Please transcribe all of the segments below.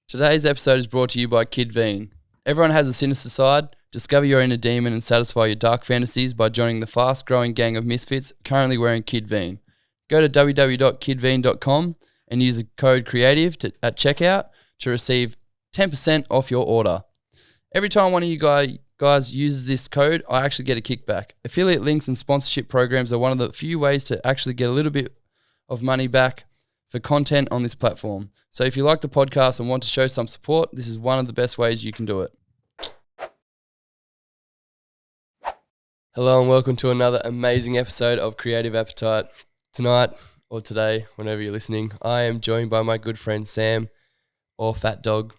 Today's episode is brought to you by Kid Veen. Everyone has a sinister side. Discover your inner demon and satisfy your dark fantasies by joining the fast-growing gang of misfits currently wearing Kid Veen. Go to www.kidveen.com and use the code CREATIVE at checkout to receive 10% off your order. Every time one of you guys uses this code, I actually get a kickback. Affiliate links and sponsorship programs are one of the few ways to actually get a little bit of money back for content on this platform. So if you like the podcast and want to show some support, this is one of the best ways you can do it. Hello and welcome to another amazing episode of Creative Appetite. Tonight, or today, whenever you're listening, I am joined by my good friend Sam AKA Fatdog,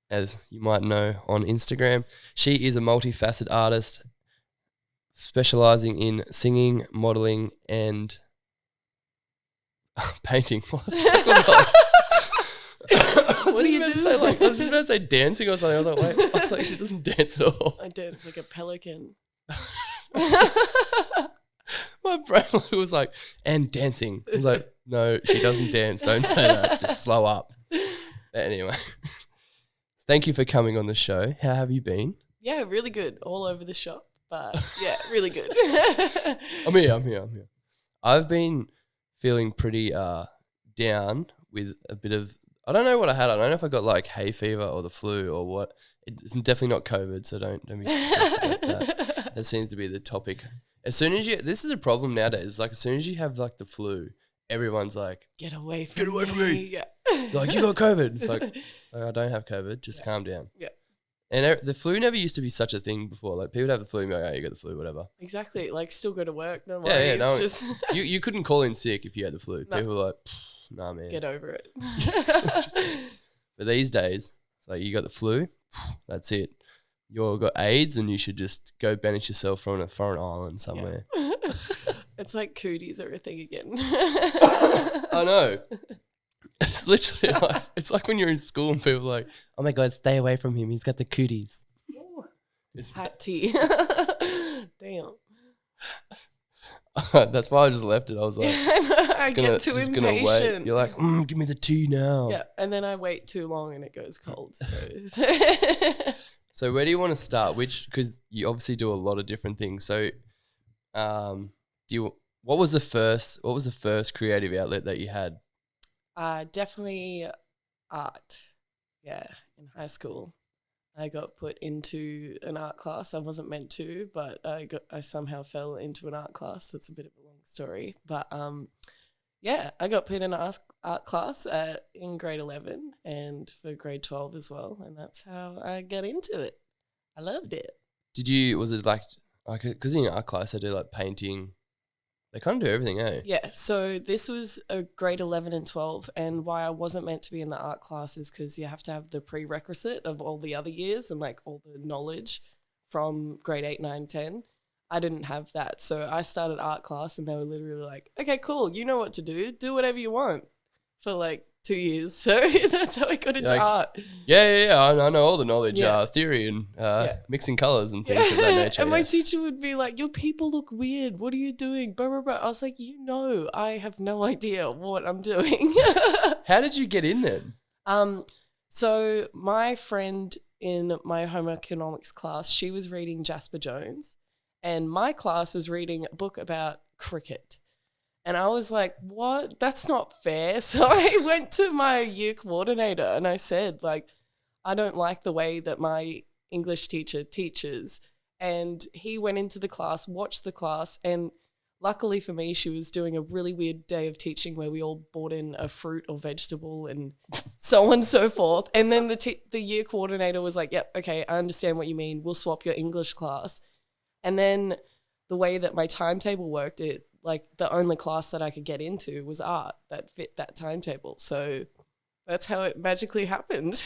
as you might know on Instagram. She is a multifaceted artist specializing in singing, modeling, and painting. What are you doing? I was just about to say dancing or something. I was like, wait, I was like, she doesn't dance at all. I dance like a pelican. My brain was like, and dancing. I was like, no, she doesn't dance. Don't say that. Just slow up. But anyway, thank you for coming on the show. How have you been? Yeah, really good. All over the shop, but yeah, really good. I'm here. I've been feeling pretty down with a bit of, I don't know what I had. I don't know if I got like hay fever or the flu or what. It's definitely not COVID, so don't be stressed about that. That seems to be the topic. As soon as this is a problem nowadays. Like as soon as you have like the flu, everyone's like, get away from me. Yeah. Like, you got COVID. It's like, I don't have COVID. Just calm down. Yeah. And the flu never used to be such a thing before. Like people would have the flu and be like, oh, you got the flu, whatever. Exactly. Like still go to work. No worries. Yeah. No, just you couldn't call in sick if you had the flu. No. People were like, nah, man. Get over it. But these days, it's like you got the flu, that's it. You've got AIDS and you should just go banish yourself from a foreign island somewhere. Yeah. It's like cooties are a thing again. I know. It's literally like, it's like when you're in school and people are like, oh my God, stay away from him. He's got the cooties. Hat tea. Damn. That's why I just left it. I was like, I get too impatient. Wait. You're like, give me the tea now. Yeah, and then I wait too long and it goes cold. So, so where do you want to start? Because you obviously do a lot of different things. So, what was the first creative outlet that you had? Definitely art. Yeah, in high school. I got put into an art class. I wasn't meant to, but I somehow fell into an art class. That's a bit of a long story. But yeah, I got put in an art class in grade 11 and for grade 12 as well. And that's how I got into it. I loved it. Was it like because in art class they do like painting, they kind of do everything, eh? Yeah, so this was a grade 11 and 12, and why I wasn't meant to be in the art class is because you have to have the prerequisite of all the other years and like all the knowledge from grade 8, 9, 10. I didn't have that, so I started art class and they were literally like, okay, cool, you know what to do whatever you want for like 2 years. So that's how I got into art. Yeah. I know all the knowledge, theory and mixing colours and things of that nature. And my teacher would be like, your people look weird. What are you doing? Blah, blah, blah. I was like, I have no idea what I'm doing. How did you get in then? So my friend in my home economics class, she was reading Jasper Jones and my class was reading a book about cricket. And I was like, what? That's not fair. So I went to my year coordinator and I said, like, I don't like the way that my English teacher teaches. And he went into the class, watched the class, and luckily for me, she was doing a really weird day of teaching where we all brought in a fruit or vegetable and so on and so forth. And then the year coordinator was like, yep, okay, I understand what you mean. We'll swap your English class. And then the way that my timetable worked, like the only class that I could get into was art that fit that timetable. So that's how it magically happened.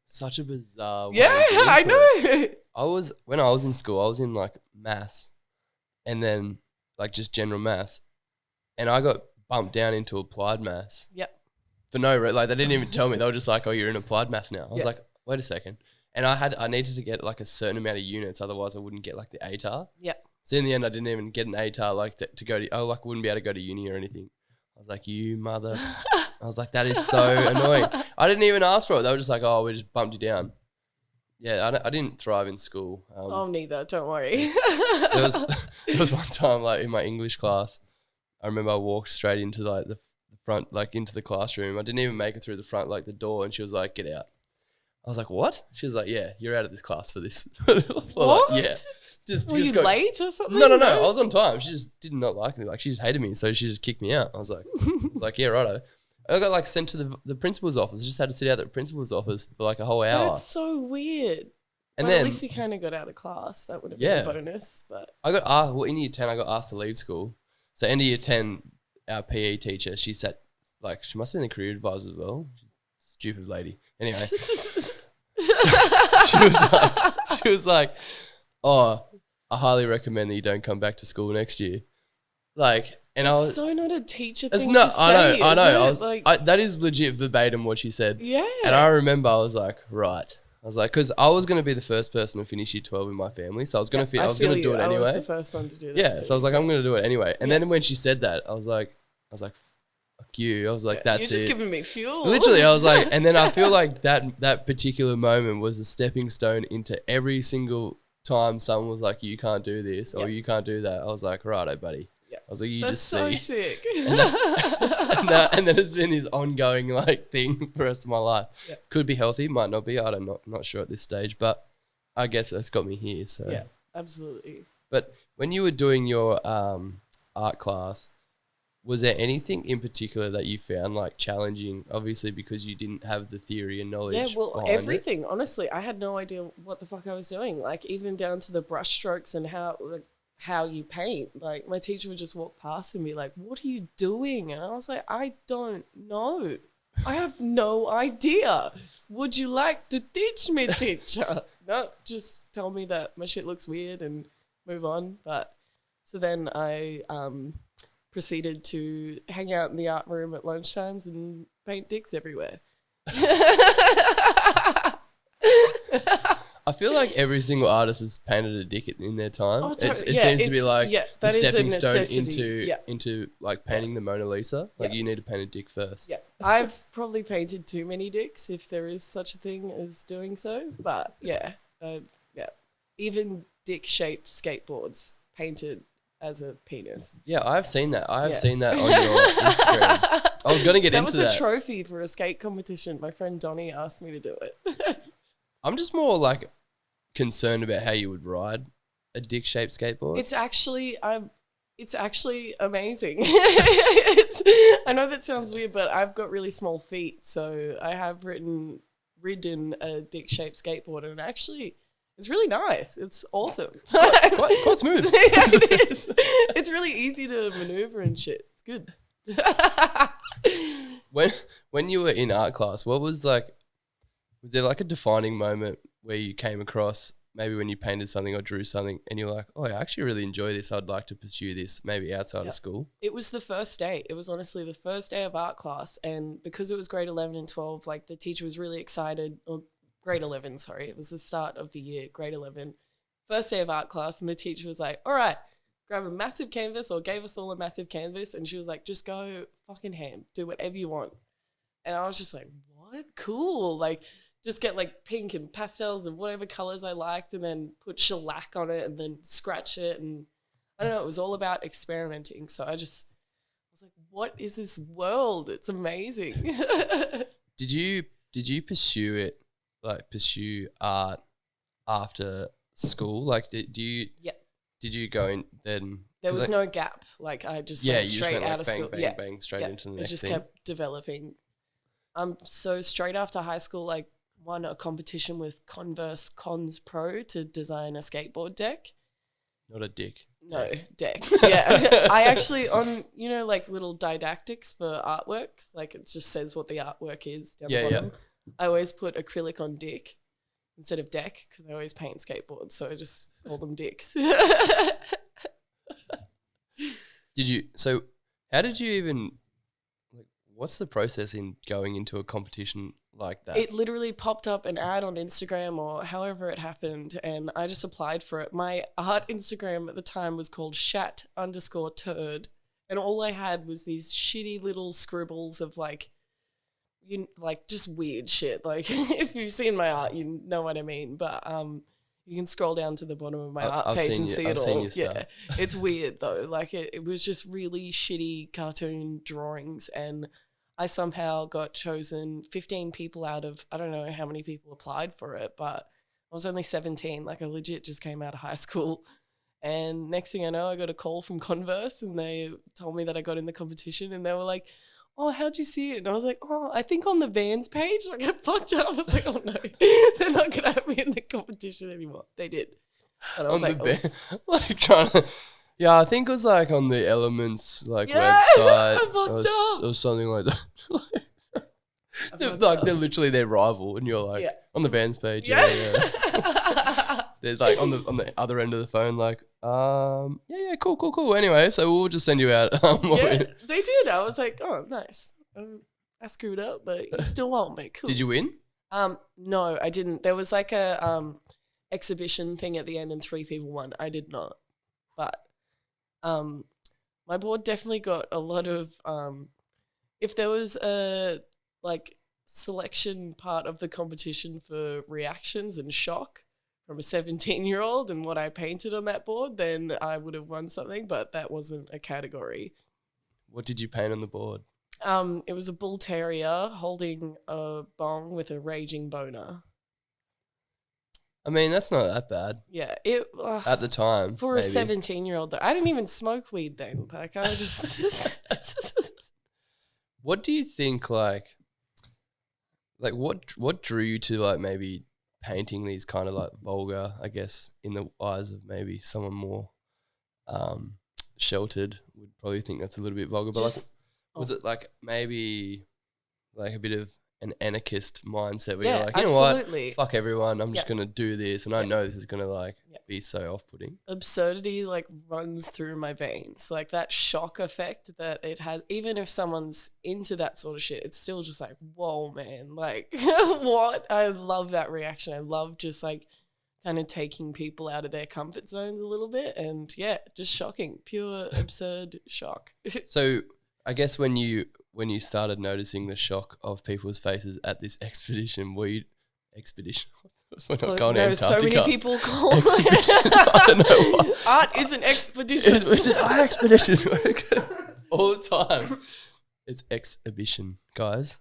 Such a bizarre way. Yeah, I know. When I was in school, I was in like maths and then like just general maths. And I got bumped down into applied maths. Yep. For no reason. Like they didn't even tell me. They were just like, oh, you're in applied maths now. I was like, wait a second. And I needed to get like a certain amount of units. Otherwise I wouldn't get like the ATAR. Yep. So in the end, I didn't even get an ATAR like to go to, I wouldn't be able to go to uni or anything. I was like, you mother. I was like, that is so annoying. I didn't even ask for it. They were just like, oh, we just bumped you down. Yeah, I didn't thrive in school. Neither. Don't worry. There was one time, like in my English class, I remember I walked straight into like the front, like into the classroom. I didn't even make it through the front, like the door, and she was like, "Get out." I was like, "What?" She was like, "Yeah, you're out of this class for this." What? Like, yeah. Were you late or something? No. I was on time. She just did not like me. Like she just hated me, so she just kicked me out. I was like, "Yeah, righto." I got like sent to the principal's office. I just had to sit out at the principal's office for like a whole hour. That's so weird. And well, then at least you kind of got out of class. That would have been a bonus. But I got asked. Well, in year 10, I got asked to leave school. So end of year 10, our PE teacher, she sat like she must have been the career advisor as well. Stupid lady. Anyway, she was like, "Oh, I highly recommend that you don't come back to school next year." Like, and I was so not a teacher it's thing not, to say. I know. I was like, that is legit verbatim what she said. Yeah. And I remember I was like, right. I was like, because I was going to be the first person to finish year 12 in my family. So I was going to I was going to do it anyway. I was the first one to do that. Yeah. Too. So I was like, I'm going to do it anyway. And then when she said that, I was like, fuck you. I was like, that's it. You're just giving me fuel. Literally, I was like, and then I feel like that particular moment was a stepping stone into every single time someone was like, you can't do this or you can't do that. I was like, righto, buddy. I was like, that's just so see. Sick. And then it's been this ongoing like thing for the rest of my life. Yeah. Could be healthy, might not be. Not sure at this stage, but I guess that's got me here. So yeah, absolutely. But when you were doing your art class, was there anything in particular that you found like challenging? Obviously, because you didn't have the theory and knowledge. Yeah, well, everything. Honestly, I had no idea what the fuck I was doing. Like even down to the brush strokes and how you paint. Like my teacher would just walk past and be like, "What are you doing?" And I was like, "I don't know. I have no idea. Would you like to teach me, teacher?" No, just tell me that my shit looks weird and move on. But so then I proceeded to hang out in the art room at lunchtimes and paint dicks everywhere. I feel like every single artist has painted a dick in their time. Oh, it seems to be like the stepping stone into like painting the Mona Lisa. Like you need to paint a dick first. Yeah, I've probably painted too many dicks if there is such a thing as doing so. But even dick-shaped skateboards painted as a penis. Yeah, I've seen that. I have seen that on your Instagram. I was going to get into that. That was a trophy for a skate competition. My friend Donnie asked me to do it. I'm just more like concerned about how you would ride a dick-shaped skateboard. It's actually amazing. I know that sounds weird, but I've got really small feet, so I have ridden a dick-shaped skateboard, and actually, it's really nice. It's awesome. Quite smooth. Yeah, it is. It's really easy to maneuver and shit. It's good. When you were in art class, was there like a defining moment where you came across maybe when you painted something or drew something and you're like, oh, I actually really enjoy this. I'd like to pursue this maybe outside of school. It was the first day. It was honestly the first day of art class. And because it was grade 11 and 12, like the teacher was really excited, or grade 11, sorry. It was the start of the year, grade 11. First day of art class. And the teacher was like, all right, grab a massive canvas, or gave us all a massive canvas. And she was like, just go fucking ham. Do whatever you want. And I was just like, what? Cool. Like, just get like pink and pastels and whatever colors I liked, and then put shellac on it and then scratch it. And I don't know, it was all about experimenting. So I was like, what is this world? It's amazing. Did you pursue art after school? Like, did you go in then? There was no gap. Like I just went straight out of school. Bang, straight into the next thing. It just kept developing. So straight after high school, like won a competition with Converse Cons Pro to design a skateboard deck. Not a dick. No, deck. Yeah. I actually, on, like little didactics for artworks, like it just says what the artwork is down the bottom. Yeah. I always put acrylic on dick instead of deck because I always paint skateboards. So I just call them dicks. So how did you even, what's the process in going into a competition like that? It literally popped up an ad on Instagram or however it happened, and I just applied for it. My art Instagram at the time was called shat_turd, and all I had was these shitty little scribbles of like like just weird shit. Like if you've seen my art, you know what I mean. But you can scroll down to the bottom of my art page and see it all. Yeah, it's weird though. Like it was just really shitty cartoon drawings, and I somehow got chosen 15 people out of, I don't know how many people applied for it, but I was only 17. Like I legit just came out of high school. And next thing I know, I got a call from Converse and they told me that I got in the competition, and they were like, oh, how'd you see it? And I was like, oh, I think on the Vans page. Like I fucked up. I was like, oh no, they're not going to have me in the competition anymore. They did. And I was on like, the like trying to, yeah, I think it was like on the Elements like website or something like that. They're literally their rival, and you're like on the Vans page. Yeah. They're like on the other end of the phone, like, cool. Anyway, so we'll just send you out. They did. I was like, oh, nice. I screwed up, but you still want me. Cool. Did you win? No, I didn't. There was like a exhibition thing at the end, and 3 people won. I did not, but my board definitely got a lot of if there was a like selection part of the competition for reactions and shock from a 17-year-old and what I painted on that board, then I would have won something, but that wasn't a category. What did you paint on the board? It was a bull terrier holding a bong with a raging boner. I mean, that's not that bad. Yeah, at the time for maybe. A 17-year-old. I didn't even smoke weed then. Like I just. What do you think? Like what drew you to like maybe painting these kind of like vulgar, I guess, in the eyes of maybe someone more sheltered would probably think that's a little bit vulgar. But was it like maybe like a bit of an anarchist mindset where you're like, you know what, fuck everyone, I'm just gonna do this, and I know this is gonna like be so off-putting. Absurdity like runs through my veins, like that shock effect that it has. Even if someone's into that sort of shit, it's still just like, whoa, man, like what? I love that reaction. I love just like kind of taking people out of their comfort zones a little bit, and just shocking, pure absurd shock. So I guess when you started noticing the shock of people's faces at this expedition, were you expedition? We're not going to Antarctica. So many people call expedition. I don't know why. Art is an expedition. It's an art expedition all the time. It's exhibition, guys,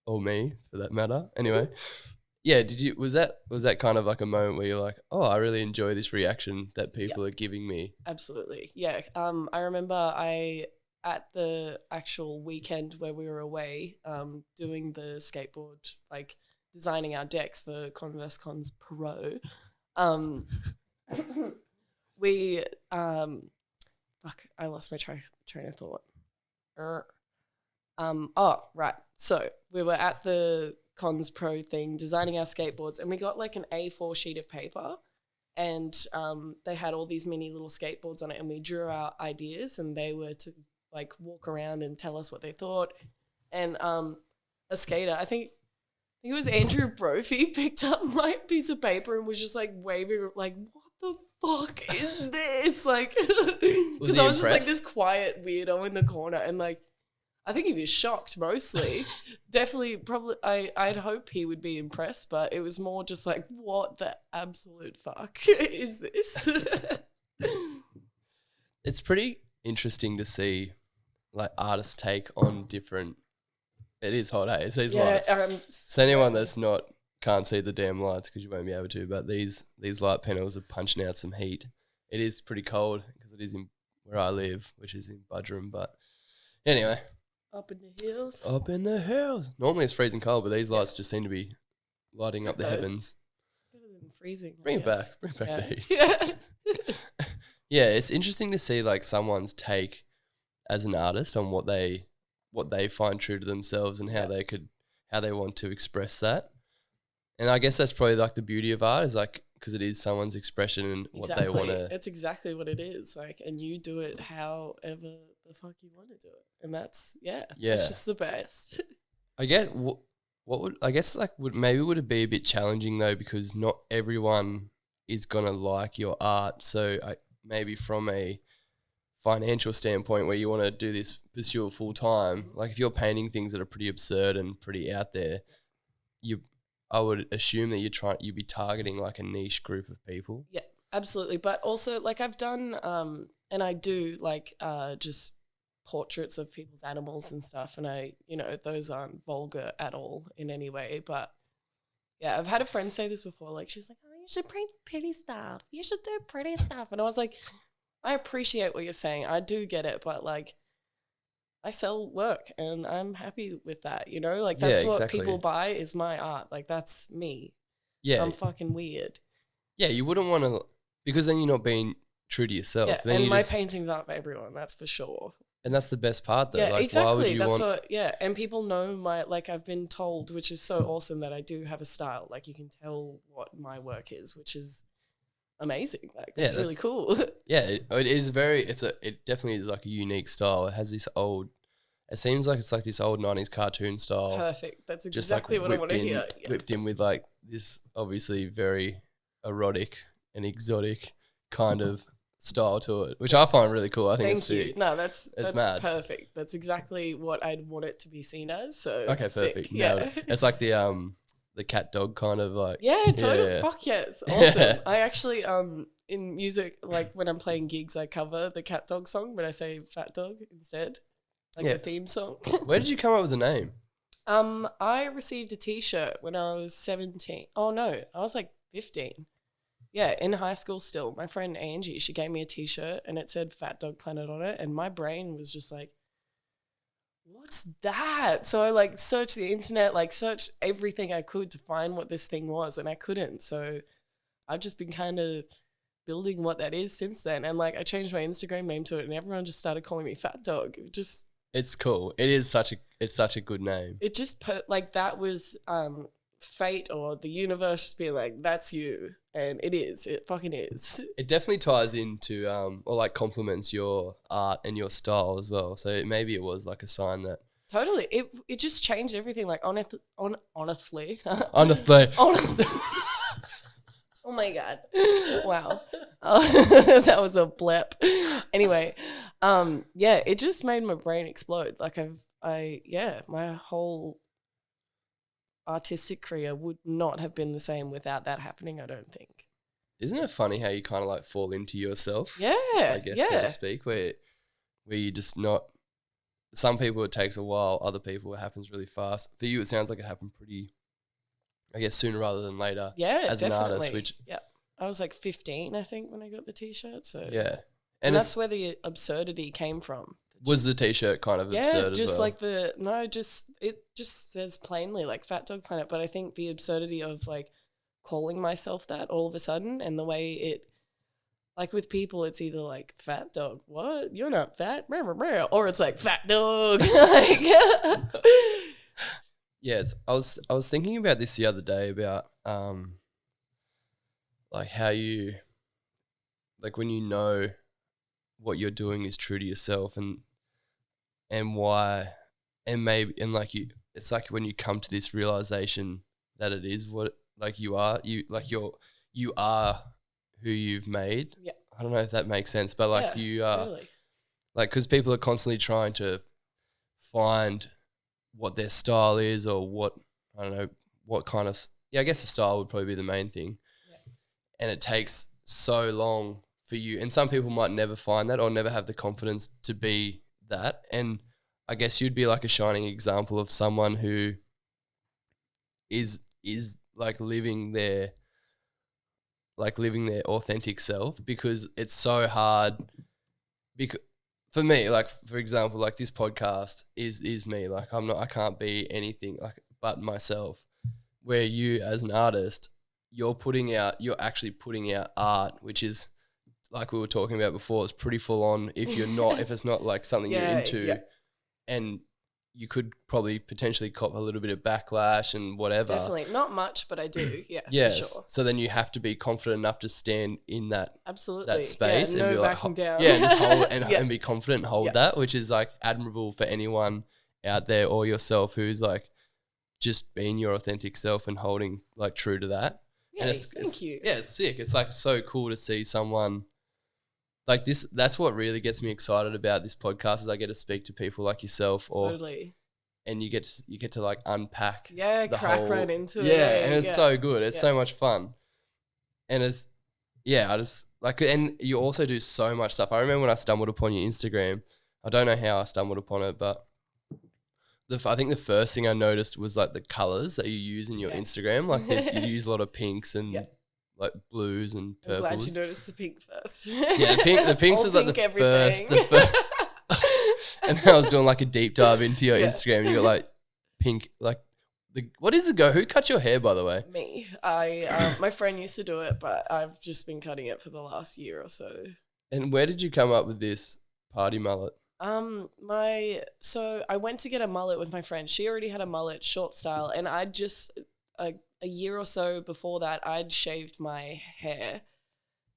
or me for that matter. Anyway, was that kind of like a moment where you're like, oh, I really enjoy this reaction that people are giving me? Absolutely, yeah. I remember at the actual weekend where we were away, doing the skateboard, like designing our decks for Converse Cons Pro, we I lost my train of thought. Right. So we were at the Cons Pro thing designing our skateboards, and we got like an A4 sheet of paper, and they had all these mini little skateboards on it, and we drew our ideas, and they were to like walk around and tell us what they thought. And a skater, I think it was Andrew Brophy, picked up my piece of paper and was just like waving, like, what the fuck is this? Like, because I was just like this quiet weirdo in the corner, and like, I think he was shocked mostly. Definitely, probably, I'd hope he would be impressed, but it was more just like, what the absolute fuck is this? It's pretty interesting to see like artists take on different. It is hot, hey? It's these lights. So anyone that's can't see the damn lights because you won't be able to, but these light panels are punching out some heat. It is pretty cold because it is in where I live, which is in Budrum. But anyway, up in the hills. Up in the hills. Normally it's freezing cold, but these lights just seem to be lighting up the heavens. Better than freezing. Bring it back. Bring back the heat. Yeah. Yeah, it's interesting to see like someone's take as an artist on what they find true to themselves and how they want to express that. And I guess that's probably like the beauty of art is like because it is someone's expression and what they want to. It's exactly what it is. Like, and you do it however the fuck you want to do it, and that's it's just the best. I get would it be a bit challenging though because not everyone is gonna like your art. So maybe from a financial standpoint where you want to do this, pursue it full time, like if you're painting things that are pretty absurd and pretty out there, I would assume that you'd be targeting like a niche group of people. Yeah, absolutely. But also like I've done and I do like just portraits of people's animals and stuff, and I, you know, those aren't vulgar at all in any way. But yeah, I've had a friend say this before, like she's like, oh, you should print pretty stuff, you should do pretty stuff, and I was like, I appreciate what you're saying, I do get it, but like I sell work and I'm happy with that, you know, like that's what people buy is my art, like that's me. Yeah, I'm fucking weird. Yeah, you wouldn't want to, because then you're not being true to yourself. Yeah, then and my paintings aren't for everyone, that's for sure. And that's the best part, though. Yeah, like, exactly. Why would you yeah, and people know my, like I've been told, which is so awesome, that I do have a style. Like you can tell what my work is, which is amazing. Like that's really cool. Yeah, it is very. It definitely is like a unique style. It has this old. It seems like it's like this old 90s cartoon style. Perfect. That's exactly just like what I want to hear. Yes. Whipped in with like this obviously very erotic and exotic kind of style to it, which I find really cool. I think it's sick. No, that's mad. Perfect. That's exactly what I'd want it to be seen as. So okay, perfect. Yeah, it's like the cat dog kind of like. Yeah, totally. Yeah. Fuck yes, awesome. Yeah. I actually in music, like when I'm playing gigs, I cover the cat dog song, but I say fat dog instead, like the theme song. Where did you come up with the name? I received a T-shirt when I was 17. Oh no, I was like 15. Yeah, in high school still. My friend Angie, she gave me a T-shirt and it said Fatdogplanet on it, and my brain was just like, what's that? So I like searched the internet, like searched everything I could to find what this thing was, and I couldn't. So I've just been kind of building what that is since then. And like I changed my Instagram name to it and everyone just started calling me Fat Dog. It's cool. It's such a good name. It just like that was fate or the universe just being like, that's you. And it fucking is. It definitely ties into or like complements your art and your style as well. So maybe it was like a sign that totally it just changed everything. Like honestly. Honestly. Oh my god! Wow, that was a blip. Anyway, yeah, it just made my brain explode. Like my whole artistic career would not have been the same without that happening, I don't think. Isn't it funny how you kind of like fall into yourself? Yeah, I guess so to speak, where you just not. Some people it takes a while, other people it happens really fast. For you, it sounds like it happened pretty, I guess, sooner rather than later. Yeah, as definitely. an artist, which I was like 15, I think, when I got the T-shirt. So yeah, and that's where the absurdity came from. Was the T-shirt kind of absurd just as well? Like it just says plainly like Fatdogplanet, but I think the absurdity of like calling myself that all of a sudden, and the way it, like with people, it's either like fat dog, what? You're not fat, or it's like fat dog. Like, yeah, I was thinking about this the other day about like how you, like when you know what you're doing is true to yourself and why, and maybe, and like you, it's like when you come to this realization that it is what, like you are who you've made. Yeah. I don't know if that makes sense, but like you are totally. like, because people are constantly trying to find what their style is or what, I don't know, what kind of, I guess the style would probably be the main thing. Yeah. And it takes so long for you, and some people might never find that or never have the confidence to be that. And I guess you'd be like a shining example of someone who is like living their authentic self, because it's so hard. Because for me, like for example, like this podcast is me. Like I can't be anything like but myself. Where you as an artist, you're actually putting out art, which is, like we were talking about before, it's pretty full on if it's not like something you're into, and you could probably potentially cop a little bit of backlash and whatever. Definitely. Not much, but I do. Yeah. Yes. For sure. So then you have to be confident enough to stand in that space and be like, backing down. Yeah, and just hold and be confident and hold that, which is like admirable for anyone out there or yourself who's like just being your authentic self and holding like true to that. Yeah, and thank you. Yeah, it's sick. It's like so cool to see someone like this. That's what really gets me excited about this podcast is I get to speak to people like yourself, or Totally. and you get to like unpack. Yeah, the crack whole, right into it. Yeah, and it's so good. It's Yeah. so much fun, and I just like, and you also do so much stuff. I remember when I stumbled upon your Instagram. I don't know how I stumbled upon it, but I think the first thing I noticed was like the colors that you use in your Instagram. Like you use a lot of pinks and like blues and purples. I'm glad you noticed the pink first. Yeah, the pinks was like the first. And then I was doing like a deep dive into your Instagram and you got like pink, like what is it go? Who cut your hair, by the way? Me. My friend used to do it, but I've just been cutting it for the last year or so. And where did you come up with this party mullet? So I went to get a mullet with my friend. She already had a mullet, short style, and I'd just a year or so before that, I'd shaved my hair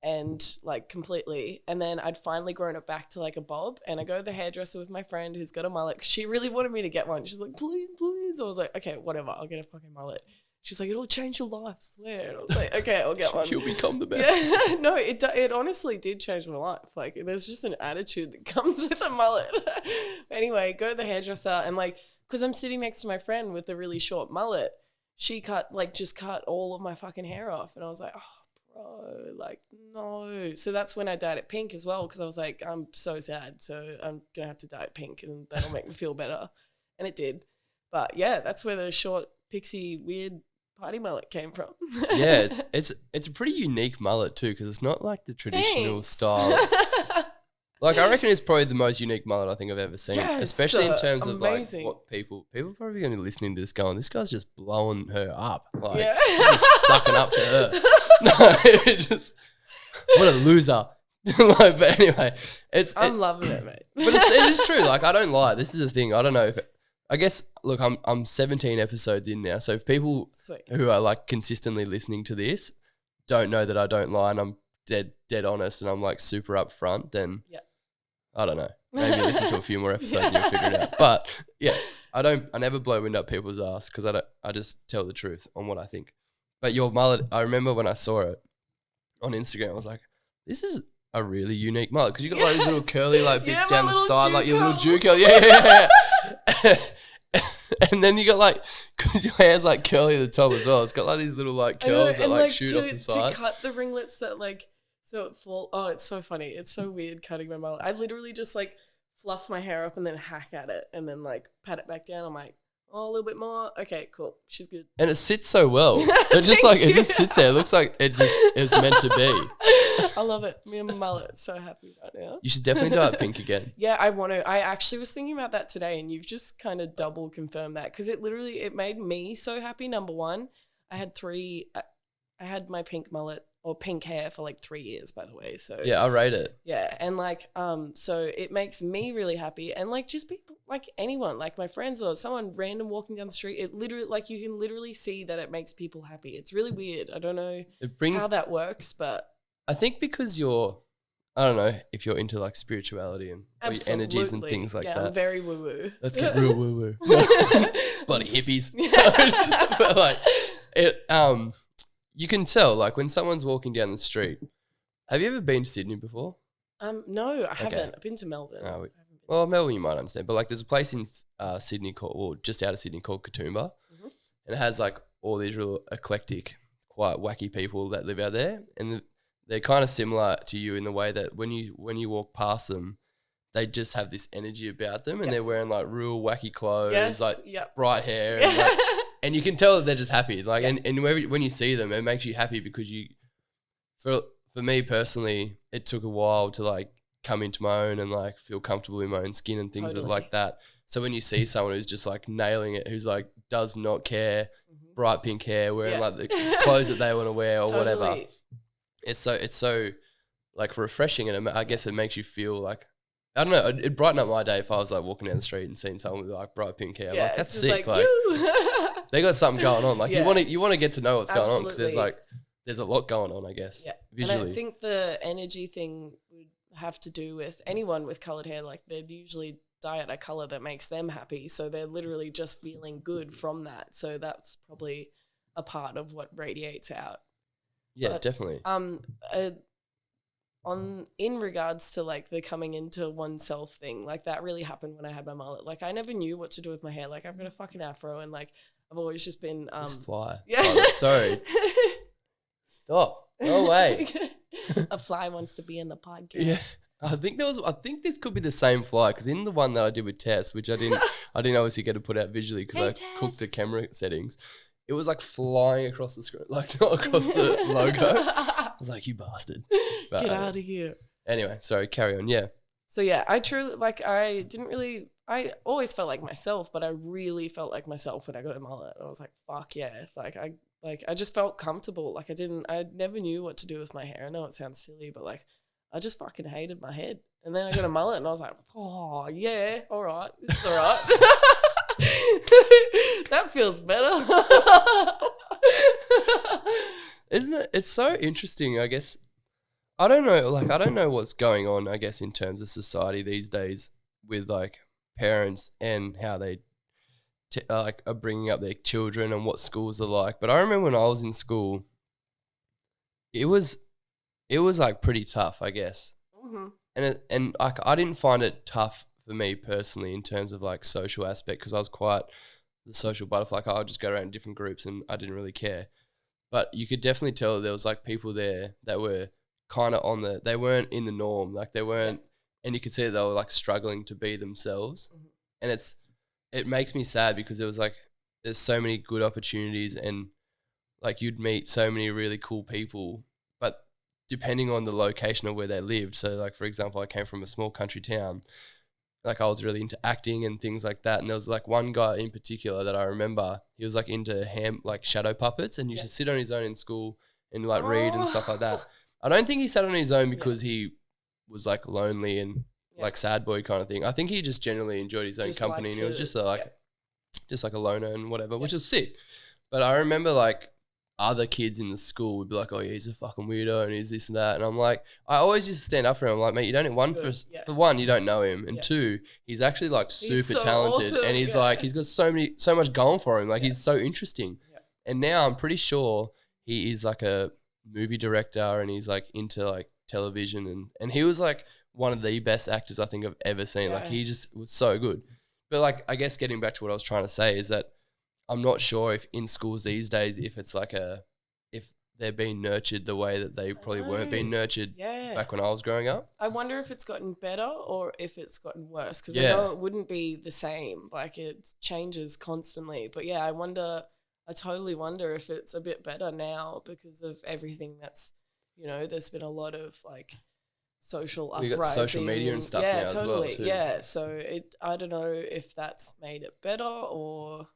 and like completely, and then I'd finally grown it back to like a bob, and I go to the hairdresser with my friend who's got a mullet 'cause she really wanted me to get one. She's like, please. I was like, okay, whatever, I'll get a fucking mullet. She's like, it'll change your life, I swear. And I was like, okay, I'll get one. You'll become the best. Yeah. No, it honestly did change my life. Like, there's just an attitude that comes with a mullet. Anyway, go to the hairdresser and like, because I'm sitting next to my friend with a really short mullet, she cut all of my fucking hair off. And I was like, oh, bro, like, no. So that's when I dyed it pink as well, because I was like, I'm so sad. So I'm going to have to dye it pink and that'll make me feel better. And it did. But yeah, that's where the short, pixie, weird party mullet came from. Yeah, it's a pretty unique mullet too, because it's not like the traditional style. Like, I reckon it's probably the most unique mullet I think I've ever seen, especially in terms of like what people are probably going to be listening to this going, this guy's just blowing her up, like he's just sucking up to her. No, it just what a loser. Like, but anyway, I'm loving it, mate. But it is true. Like, I don't lie. This is the thing. I don't know if I guess, look, I'm 17 episodes in now, so if people who are like consistently listening to this don't know that I don't lie and I'm dead honest and I'm like super upfront, then I don't know. Maybe listen to a few more episodes and you'll figure it out. But yeah, I never blow wind up people's ass because I just tell the truth on what I think. But your mullet, I remember when I saw it on Instagram, I was like, this is a really unique mullet because you got like these little curly like bits down the side, like your little Jew curl. Yeah. And then you got like, because your hair's like curly at the top as well, it's got like these little like curls that like shoot off the side. To cut the ringlets that like, so it fall. Oh, it's so funny. It's so weird cutting my mullet. I literally just like fluff my hair up and then hack at it and then like pat it back down. I'm like, oh, a little bit more. Okay, cool. She's good. And it sits so well. It just like, it just sits there. It looks like it's meant to be. I love it. Me and my mullet. So happy right now. You should definitely dye it pink again. Yeah, I want to. I actually was thinking about that today and you've just kind of double confirmed that because it made me so happy. Number one, I had my pink mullet or pink hair for like 3 years, by the way. So yeah, I rate it. Yeah, and like so it makes me really happy, and like just people, like anyone, like my friends or someone random walking down the street, it literally, like, you can literally see that it makes people happy. It's really weird. I don't know how that works, but I think because I don't know if you're into like spirituality and all your energies and things like that. Yeah, I'm very woo woo. Let's get real woo woo. Bloody hippies. But like you can tell, like, when someone's walking down the street. Have you ever been to Sydney before? No, I haven't. I've been to Melbourne. Well, Melbourne you might understand, but like there's a place in Sydney just out of Sydney called Katoomba, and it has like all these real eclectic, quite wacky people that live out there, and they're kind of similar to you in the way that when you walk past them, they just have this energy about them, and they're wearing like real wacky clothes, bright hair, and, like, and you can tell that they're just happy. Like, and when you see them, it makes you happy because for me personally, it took a while to like come into my own and like feel comfortable in my own skin and things like that. So when you see someone who's just like nailing it, who's like does not care, bright pink hair, wearing like the clothes that they want to wear or whatever, it's so like refreshing, and I guess it makes you feel like, I don't know, it'd brighten up my day if I was like walking down the street and seeing someone with like bright pink hair. I'm like, that's sick. Like they got something going on. Like you want to get to know what's going on, because there's a lot going on, I guess. Yeah. Visually. And I think the energy thing would have to do with anyone with coloured hair. Like, they'd usually dye it a colour that makes them happy. So they're literally just feeling good from that. So that's probably a part of what radiates out. Yeah, definitely. in regards to like the coming into oneself thing, like that really happened when I had my mullet. Like I never knew what to do with my hair. Like I've got a fucking afro and like I've always just been This fly. yeah. Oh, sorry. Stop. Go away. A fly wants to be in the podcast. Yeah. I think this could be the same fly because in the one that I did with Tess, which I didn't obviously get to put out visually because I cooked the camera settings. It was like flying across the screen, like not across the logo. I was like, you bastard. But, Get out of here. Anyway, sorry, carry on. Yeah. So yeah, I truly I always felt like myself, but I really felt like myself when I got a mullet. I was like, fuck yeah. I just felt comfortable. Like I never knew what to do with my hair. I know it sounds silly, but like I just fucking hated my head. And then I got a mullet and I was like, oh yeah, all right. This is all right. That feels better. Isn't it? It's so interesting, I guess. I don't know what's going on, I guess, in terms of society these days with like parents and how they like are bringing up their children and what schools are like. But I remember when I was in school, it was like pretty tough, I guess. Mm-hmm. And I didn't find it tough for me personally in terms of like social aspect because I was quite the social butterfly. Like I'll just go around in different groups and I didn't really care. But you could definitely tell there was like people there that were kind of they weren't in the norm. Like they weren't, and you could see that they were like struggling to be themselves. Mm-hmm. And it makes me sad because there was like, there's so many good opportunities and like you'd meet so many really cool people, but depending on the location of where they lived. So like, for example, I came from a small country town. Like I was really into acting and things like that. And there was like one guy in particular that I remember, he was like into like shadow puppets and used to sit on his own in school and like read and stuff like that. I don't think he sat on his own because he was like lonely and like sad boy kind of thing. I think he just generally enjoyed his own company and he was just just like a loner and whatever, which is sick. But I remember like other kids in the school would be like, oh yeah, he's a fucking weirdo and he's this and that. And I'm like, I always used to stand up for him. I'm like, mate, you don't, for one, you don't know him. And two, he's actually like super so talented. Awesome. And he's like, he's got so much going for him. Like he's so interesting. Yeah. And now I'm pretty sure he is like a movie director and he's like into like television and he was like one of the best actors I think I've ever seen. Yes. Like he just was so good. But like, I guess getting back to what I was trying to say is that I'm not sure if in schools these days, if it's like if they're being nurtured the way that they probably weren't being nurtured back when I was growing up. I wonder if it's gotten better or if it's gotten worse because I know it wouldn't be the same. Like it changes constantly. But yeah, I totally wonder if it's a bit better now because of everything that's, there's been a lot of like social uprising. We got social media and stuff now totally. As well too. Yeah, so I don't know if that's made it better or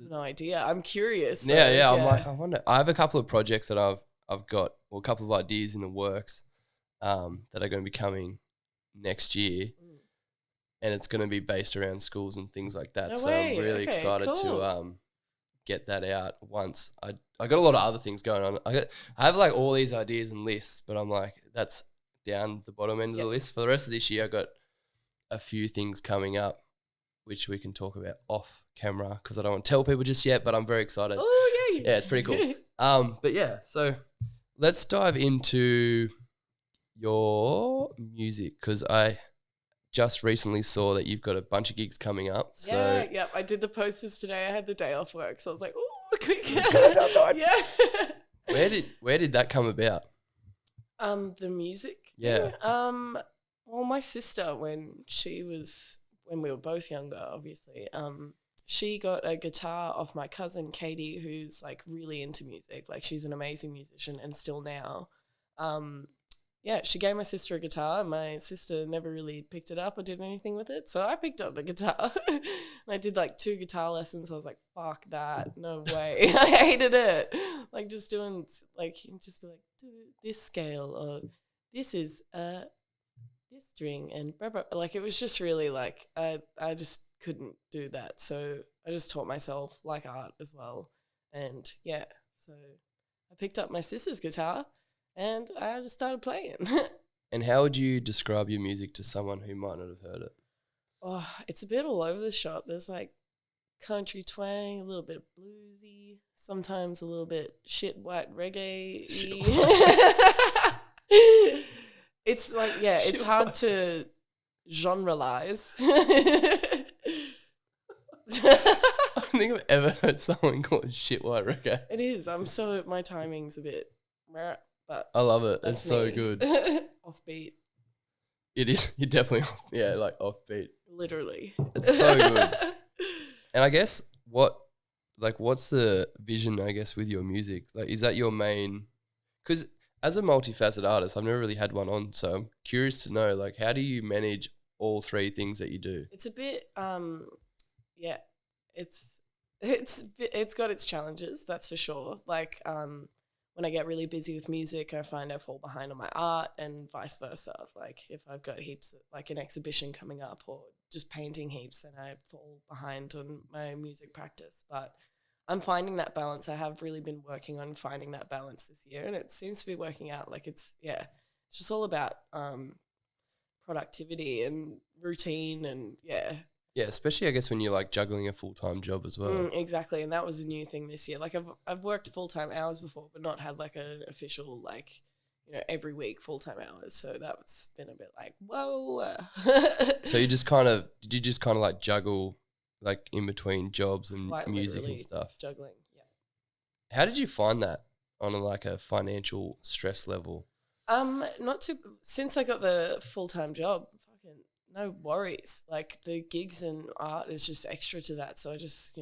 I have no idea. I'm curious. Though. Yeah. I'm like, I wonder. I have a couple of projects that I've got, or a couple of ideas in the works that are going to be coming next year. And it's going to be based around schools and things like that. No so way. I'm really excited to get that out once. I got a lot of other things going on. I have like all these ideas and lists, but I'm like, that's down the bottom end of the list. For the rest of this year, I got a few things coming up, which we can talk about off camera because I don't want to tell people just yet, but I'm very excited. Oh, yeah. Yeah, it's pretty cool. But yeah, so let's dive into your music because I just recently saw that you've got a bunch of gigs coming up. So I did the posters today. I had the day off work, so I was like, "Oh, quick!" Where did that come about? The music. Yeah. Well, my sister when we were both younger, obviously, she got a guitar off my cousin Katie, who's like really into music. Like she's an amazing musician and still now. She gave my sister a guitar. My sister never really picked it up or did anything with it. So I picked up the guitar and I did like 2 guitar lessons. I was like, fuck that. No way. I hated it. Like just doing like, just be like, do this scale or this is this string and blah, blah. Like it was just really like, I just couldn't do that. So I just taught myself like art as well. And so I picked up my sister's guitar and I just started playing. And how would you describe your music to someone who might not have heard it? Oh, it's a bit all over the shop. There's like country twang, a little bit bluesy, sometimes a little bit shit white reggae. It's like, yeah, it's hard to generalize. I don't think I've ever heard someone call it shit white reggae. It is. My timing's a bit, but I love it. It's that's so me. good. Offbeat, It is. You're definitely like offbeat. literally. It's so good. And I guess what's the vision, I guess, with your music? Like, is that your main? Because as a multifaceted artist, I've never really had one on, so I'm curious to know, like, how do you manage all three things that you do? It's a bit, yeah, it's got its challenges, that's for sure. Like, when I get really busy with music, I find I fall behind on my art, and vice versa. Like, if I've got heaps, like an exhibition coming up or just painting heaps, then I fall behind on my music practice. But I'm finding that balance. I have really been working on finding that balance this year, and it seems to be working out. Like, it's just all about productivity and routine, and Yeah, especially I guess when you're like juggling a full-time job as well. exactly. And that was a new thing this year. Like, I've worked full-time hours before, but not had like an official, like, every week full-time hours. So that's been a bit like, whoa. So did you just kind of like juggle like in between jobs and Quite music and literally stuff? juggling. Yeah. How did you find that on like a financial stress level? Not too. Since I got the full-time job, fucking no worries. Like, the gigs and art is just extra to that. So I just,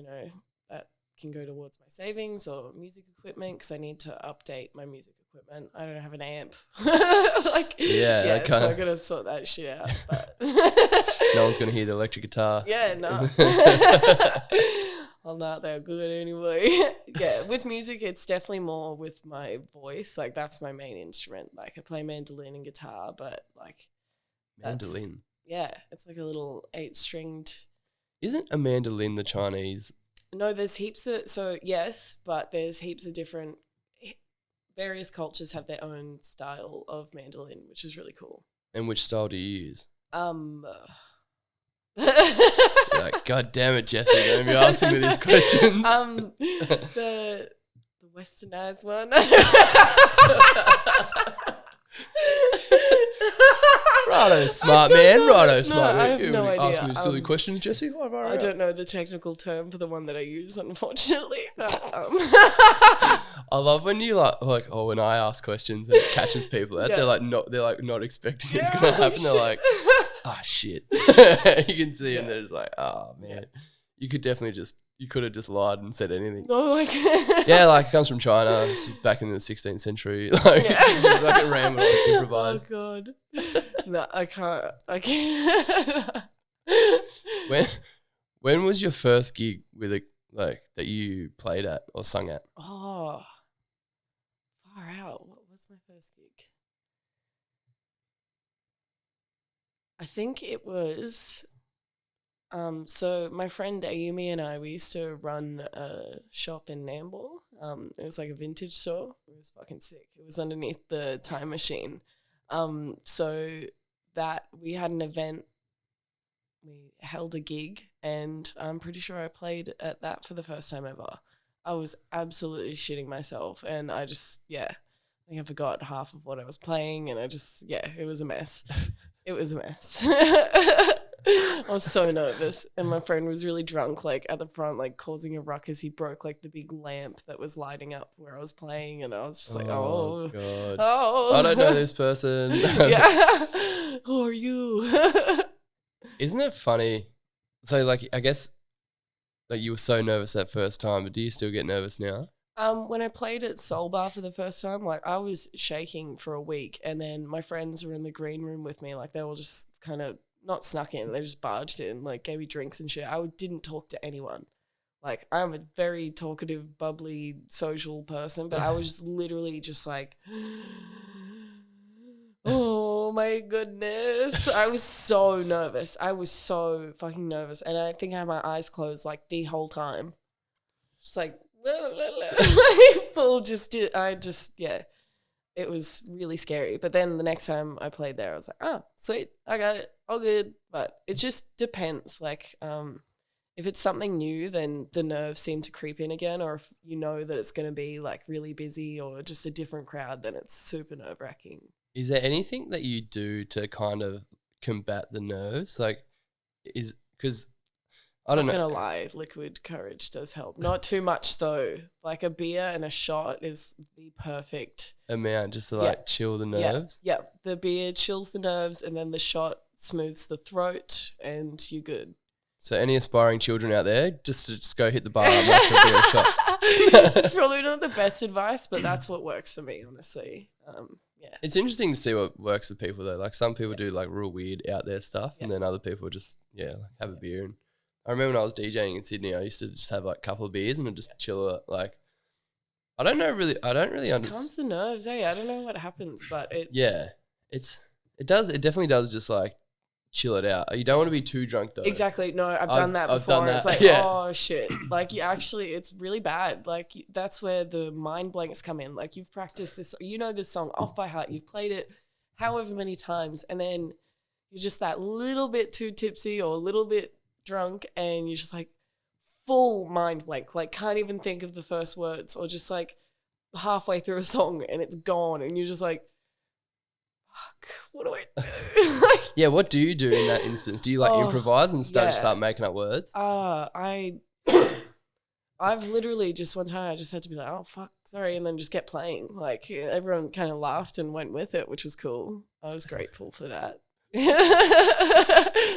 that can go towards my savings or music equipment, because I need to update my music equipment. I don't have an amp. So I gotta sort that shit out. But No one's gonna hear the electric guitar. Yeah, no. I'm not that good anyway. Yeah, with music, it's definitely more with my voice. Like, that's my main instrument. Like, I play mandolin and guitar, but like Mandolin. Yeah, it's like a little 8-stringed. Isn't a mandolin the Chinese? No, there's heaps of, yes, but there's heaps of different, various cultures have their own style of mandolin, which is really cool. And which style do you use? You're like, God damn it, Jesse, don't be asking me these questions. The westernized one. Righto, smart man. Righto, smart man. I have no idea. Ask me silly questions, Jesse. I don't know the technical term for the one that I use, unfortunately. But, I love when you when I ask questions and it catches people out. Yeah. They're not expecting it's gonna happen. They're like, oh shit. You can see and they're just like, oh man. You could have just lied and said anything. No, like yeah, like it comes from China. It's back in the 16th century. Like it's just like a random improvised. Oh god. No, I can't. When was your first gig with that you played at or sung at? Oh, far out. What was my first gig? I think it was. So my friend Ayumi and I, we used to run a shop in Nambour. It was like a vintage store. It was fucking sick. It was underneath the Time Machine. So that we had an event, we held a gig, and I'm pretty sure I played at that for the first time ever. I was absolutely shitting myself, and I just, I think I forgot half of what I was playing, and it was a mess. It was a mess. I was so nervous, and my friend was really drunk, like at the front, like causing a ruckus. He broke like the big lamp that was lighting up where I was playing, and I was just like, God. Oh, I don't know this person. Yeah, who are you? Isn't it funny? So like, I guess like you were so nervous that first time, but do you still get nervous now? When I played at Soul Bar for the first time, like I was shaking for a week, and then my friends were in the green room with me. Like, they all just kind of not snuck in, they just barged in, like gave me drinks and shit. I didn't talk to anyone. Like, I'm a very talkative, bubbly, social person, but I was just literally just like, oh my goodness. I was so nervous. I was so fucking nervous, and I think I had my eyes closed like the whole time. Just like, it was really scary. But then the next time I played there, I was like, oh, sweet, I got it, all good. But it just depends. Like, if it's something new, then the nerves seem to creep in again. Or if you know that it's going to be like really busy or just a different crowd, then it's super nerve-wracking. Is there anything that you do to kind of combat the nerves? Like, because I don't Not know. gonna lie, liquid courage does help. Not too much though. Like a beer and a shot is the perfect Amount just to like chill the nerves. Yeah. The beer chills the nerves, and then the shot smooths the throat, and you're good. So any aspiring children out there, just go hit the bar up once for a beer or shot. It's probably not the best advice, but that's what works for me, honestly. Yeah. It's interesting to see what works with people though. Like some people do like real weird out there stuff, and then other people just like have a beer. And I remember when I was DJing in Sydney, I used to just have like a couple of beers and I'd just chill. Like I don't really understand. Calms the nerves, I don't know what happens, but it it definitely does just like chill it out. You don't want to be too drunk though. Exactly. No, I've done that before. Done that. It's like, oh shit. Like you actually, it's really bad. Like that's where the mind blanks come in. Like you've practiced this, you know this song off by heart. You've played it however many times, and then you're just that little bit too tipsy or a little bit drunk, and you're just like full mind blank. Like can't even think of the first words, or just like halfway through a song and it's gone, and you're just like, fuck, what do I do? Yeah, what do you do in that instance? Do you like improvise and start making up words? I've literally just one time I just had to be like, oh fuck, sorry, and then just kept playing. Like everyone kind of laughed and went with it, which was cool. I was grateful for that.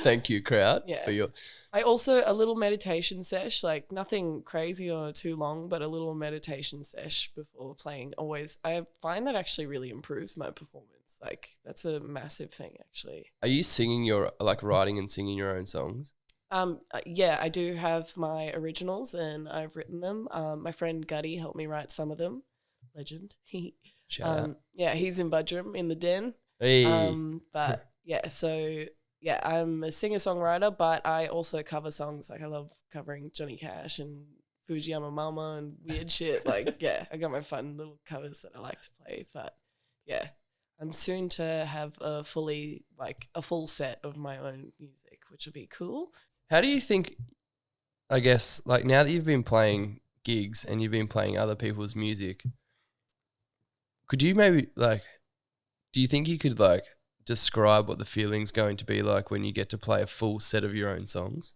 Thank you, crowd. For your. I also a little meditation sesh, like nothing crazy or too long, but a little meditation sesh before playing. Always, I find that actually really improves my performance. Like that's a massive thing, actually. Are you singing writing and singing your own songs? Yeah, I do have my originals and I've written them. My friend Gutty helped me write some of them. Legend. Shout out. Yeah, he's in Budrum in the den. Hey. But yeah, so yeah, I'm a singer-songwriter, but I also cover songs. Like I love covering Johnny Cash and Fujiyama Mama and weird shit. Like yeah, I got my fun little covers that I like to play. But yeah, I'm soon to have a full set of my own music, which will be cool. How do you think, I guess, like now that you've been playing gigs and you've been playing other people's music, could you maybe do you think you could describe what the feeling's going to be like when you get to play a full set of your own songs?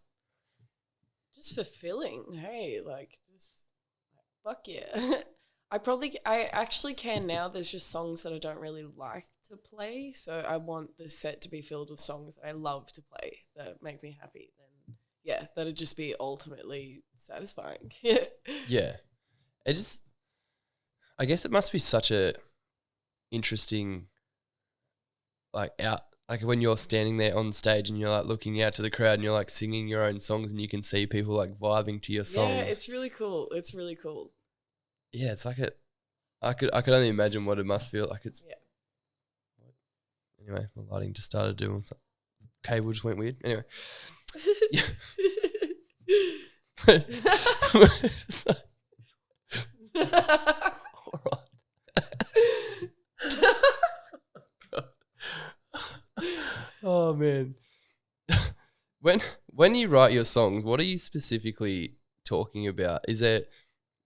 Just fulfilling. Hey, just fuck yeah. I actually can now. There's just songs that I don't really like to play. So I want the set to be filled with songs that I love to play that make me happy. Then yeah, that'd just be ultimately satisfying. Yeah. I guess it must be such a interesting when you're standing there on stage and you're looking out to the crowd and you're singing your own songs and you can see people vibing to your songs. Yeah, it's really cool. It's really cool. Yeah, it's I could only imagine what it must feel like. It's Anyway, my lighting just started doing something. Cable just went weird. Anyway. All right. Oh man. When you write your songs, what are you specifically talking about? Is it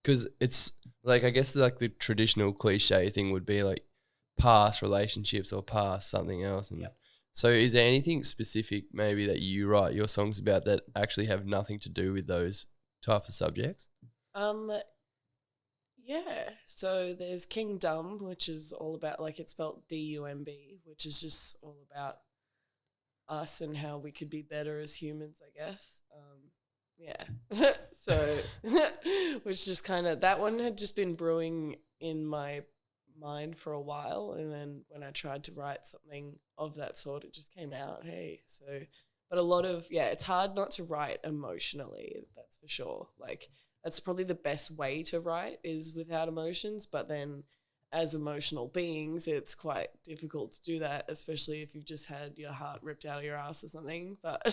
because it's I guess the traditional cliche thing would be past relationships or past something else, and so is there anything specific maybe that you write your songs about that actually have nothing to do with those type of subjects? Yeah. So there's Kingdom, which is all about it's spelled DUMB, which is just all about us and how we could be better as humans, I guess. Yeah. So, which just kind of, that one had just been brewing in my mind for a while. And then when I tried to write something of that sort, it just came out. Hey, so, but a lot of, it's hard not to write emotionally. That's for sure. That's probably the best way to write is without emotions. But then as emotional beings, it's quite difficult to do that, especially if you've just had your heart ripped out of your ass or something. But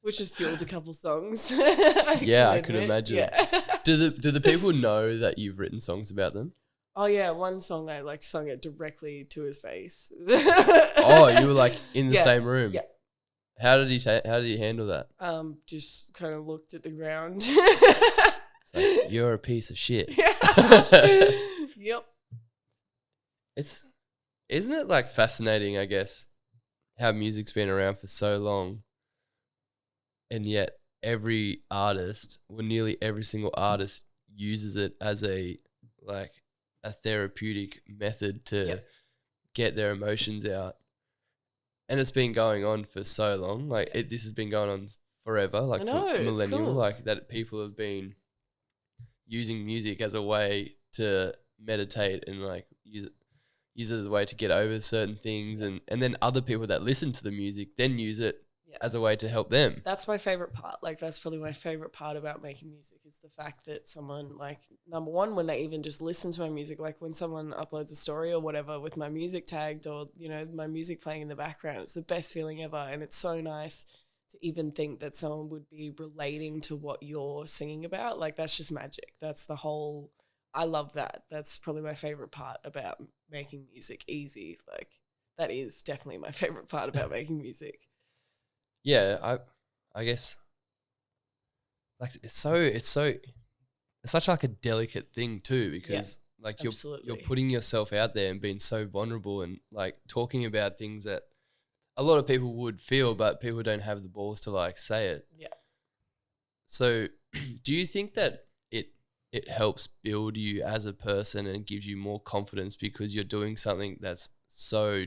which has fueled a couple songs. I could imagine. Yeah. Do the people know that you've written songs about them? Oh yeah, one song I sung it directly to his face. Oh, you were in the same room. Yeah. How did he handle that? Just kind of looked at the ground. You're a piece of shit. Yep. It's isn't it like fascinating, I guess, how music's been around for so long, and yet every artist, or nearly every single artist, uses it as like a therapeutic method to Yep. get their emotions out. And it's been going on for so long. Like this has been going on forever, like I for know, it's millennium, cool. like that people have been using music as a way to meditate and like use it as a way to get over certain things, and then other people that listen to the music then use it Yeah. as a way to help them. That's my favorite part. Like, that's probably my favorite part about making music is the fact that someone, like, number one, when they even just listen to my music, like when someone uploads a story or whatever with my music tagged or, you know, my music playing in the background, it's the best feeling ever. And it's so nice to even think that someone would be relating to what you're singing about. Like, that's just magic. That's the whole, I love that. That's probably my favorite part about making music easy. Like, that is definitely my favorite part about making music. Yeah, I guess like it's such like a delicate thing too, because like you're Absolutely. putting yourself out there and being so vulnerable and like talking about things that a lot of people would feel, but people don't have the balls to like say it. Yeah. So, do you think that it helps build you as a person and gives you more confidence because you're doing something that's so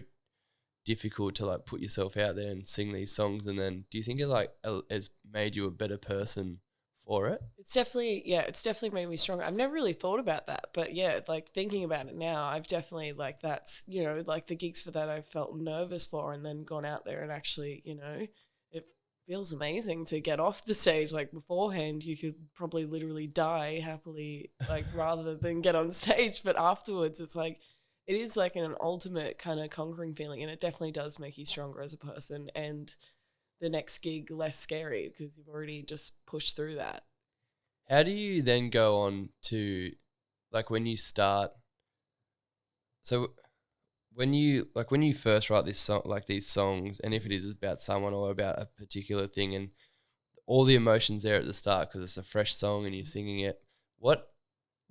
difficult to like put yourself out there and sing these songs? And then do you think it like has made you a better person for it? It's definitely made me stronger. I've never really thought about that, but yeah, like thinking about it now, I've definitely like that's, you know, like the gigs for that I felt nervous for and then gone out there and actually, you know, it feels amazing to get off the stage. Like beforehand, you could probably literally die happily, like rather than get on stage, but afterwards it's like it is like an ultimate kind of conquering feeling, and it definitely does make you stronger as a person and the next gig less scary because you've already just pushed through that. How do you then go on to like when you start? So when you first write this song, like these songs, and if it is about someone or about a particular thing, and all the emotions there at the start because it's a fresh song and you're singing it, what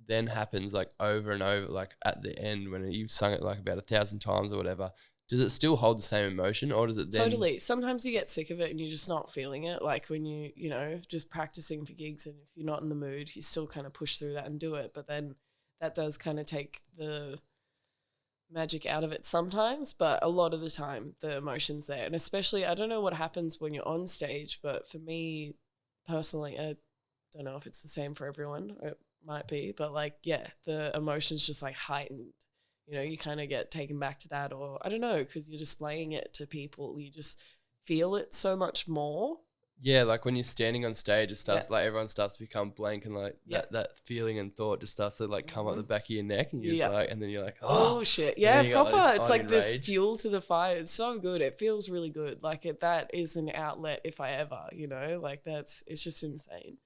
then happens like over and over, like at the end when you've sung it like about 1,000 times or whatever? Does it still hold the same emotion, or does it then? Totally. Sometimes you get sick of it and you're just not feeling it. Like when you know, just practicing for gigs, and if you're not in the mood, you still kind of push through that and do it. But then that does kind of take the magic out of it sometimes. But a lot of the time, the emotion's there. And especially, I don't know what happens when you're on stage, but for me personally, I don't know if it's the same for everyone. It might be. But like, yeah, the emotion's just like heightened. You know, you kind of get taken back to that, or I don't know, because you're displaying it to people. You just feel it so much more. Yeah, like when you're standing on stage, it starts Yeah. like everyone starts to become blank, and like Yeah. that feeling and thought just starts to like come up the back of your neck, and you're just Yeah. like, and then you're like, Oh shit. and then Yeah, you got, proper. this It's on like this rage. fuel to the fire. It's so good. It feels really good. Like that is an outlet if I ever, you know, like it's just insane.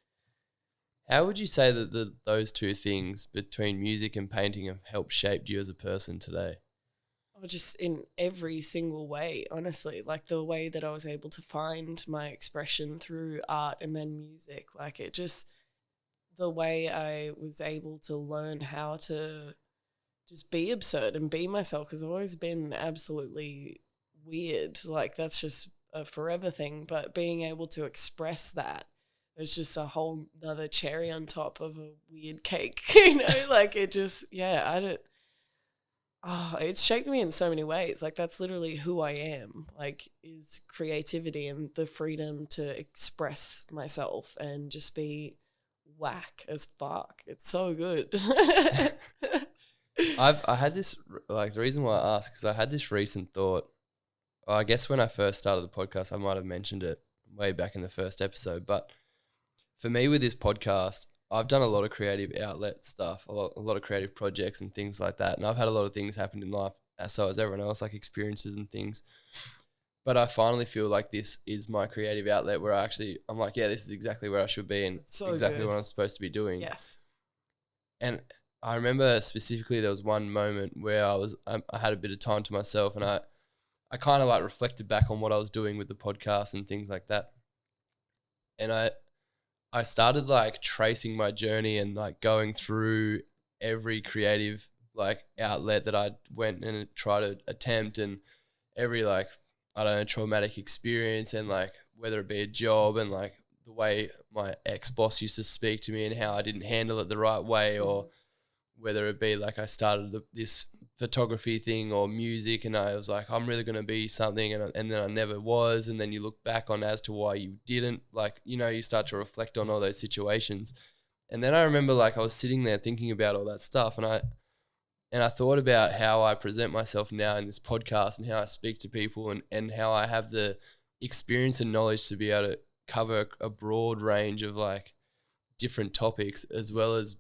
How would you say that those two things between music and painting have helped shaped you as a person today? Or just in every single way, honestly. Like the way that I was able to find my expression through art and then music. Like it just the way I was able to learn how to just be absurd and be myself, because I've always been absolutely weird. Like that's just a forever thing. But being able to express that is just a whole another cherry on top of a weird cake. You know, like it just I don't. Oh, it's shaped me in so many ways. Like that's literally who I am. Like is creativity and the freedom to express myself and just be whack as fuck. It's so good. I had this like the reason why I asked because I had this recent thought. Well, I guess when I first started the podcast, I might have mentioned it way back in the first episode. But for me, with this podcast, I've done a lot of creative outlet stuff, a lot of creative projects and things like that. And I've had a lot of things happen in life, as so has everyone else, like experiences and things. But I finally feel like this is my creative outlet where I'm like, yeah, this is exactly where I should be and So exactly good. what I'm supposed to be doing. Yes. And I remember specifically there was one moment where I had a bit of time to myself, and I kind of like reflected back on what I was doing with the podcast and things like that. And I started like tracing my journey and like going through every creative like outlet that I went and tried to attempt, and every like, I don't know, traumatic experience, and like whether it be a job and like the way my ex-boss used to speak to me and how I didn't handle it the right way, or whether it be like I started this photography thing or music and I was like, I'm really going to be something, and then I never was, and then you look back on as to why you didn't, like, you know, you start to reflect on all those situations. And then I remember like I was sitting there thinking about all that stuff, and I thought about how I present myself now in this podcast and how I speak to people, and how I have the experience and knowledge to be able to cover a broad range of like different topics, as well as,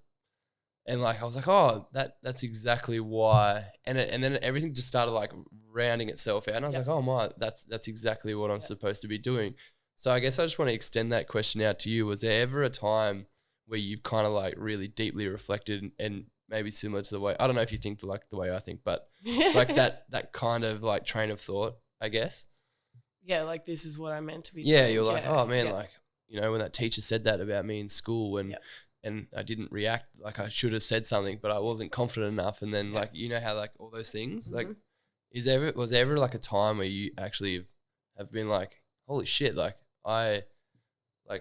and like I was like, oh, that's exactly why, and then everything just started like rounding itself out, and I was like, oh my, that's exactly what I'm supposed to be doing. So I guess I just want to extend that question out to you. Was there ever a time where you've kind of like really deeply reflected, and maybe similar to the way, I don't know if you think like the way I think, but like that kind of like train of thought, I guess? Yeah, like this is what I meant to be Yeah, doing. you're like, oh man, like, you know, when that teacher said that about me in school, and I didn't react, like I should have said something, but I wasn't confident enough. And then like, you know how like all those things, like, was there ever like a time where you actually have been like, holy shit, like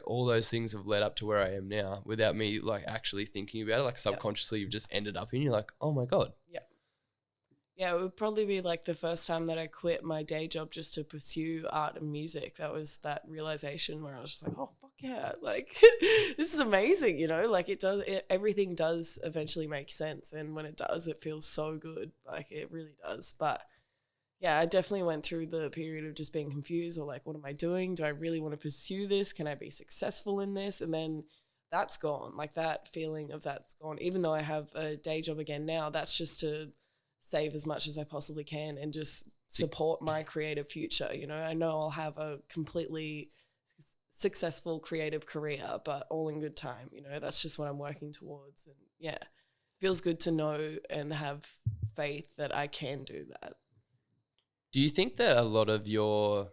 all those things have led up to where I am now without me like actually thinking about it, like subconsciously you've just ended up in, you're like, oh my God. Yeah, it would probably be like the first time that I quit my day job just to pursue art and music. That was that realization where I was just like, oh, fuck yeah. Like, this is amazing, you know? Like, everything does eventually make sense. And when it does, it feels so good. Like, it really does. But, yeah, I definitely went through the period of just being confused, or like, what am I doing? Do I really want to pursue this? Can I be successful in this? And then that's gone. Like, that feeling of that's gone. Even though I have a day job again now, that's just to save as much as I possibly can and just support my creative future. You know, I know I'll have a completely successful creative career, but all in good time. You know, that's just what I'm working towards. And yeah, feels good to know and have faith that I can do that. Do you think that a lot of your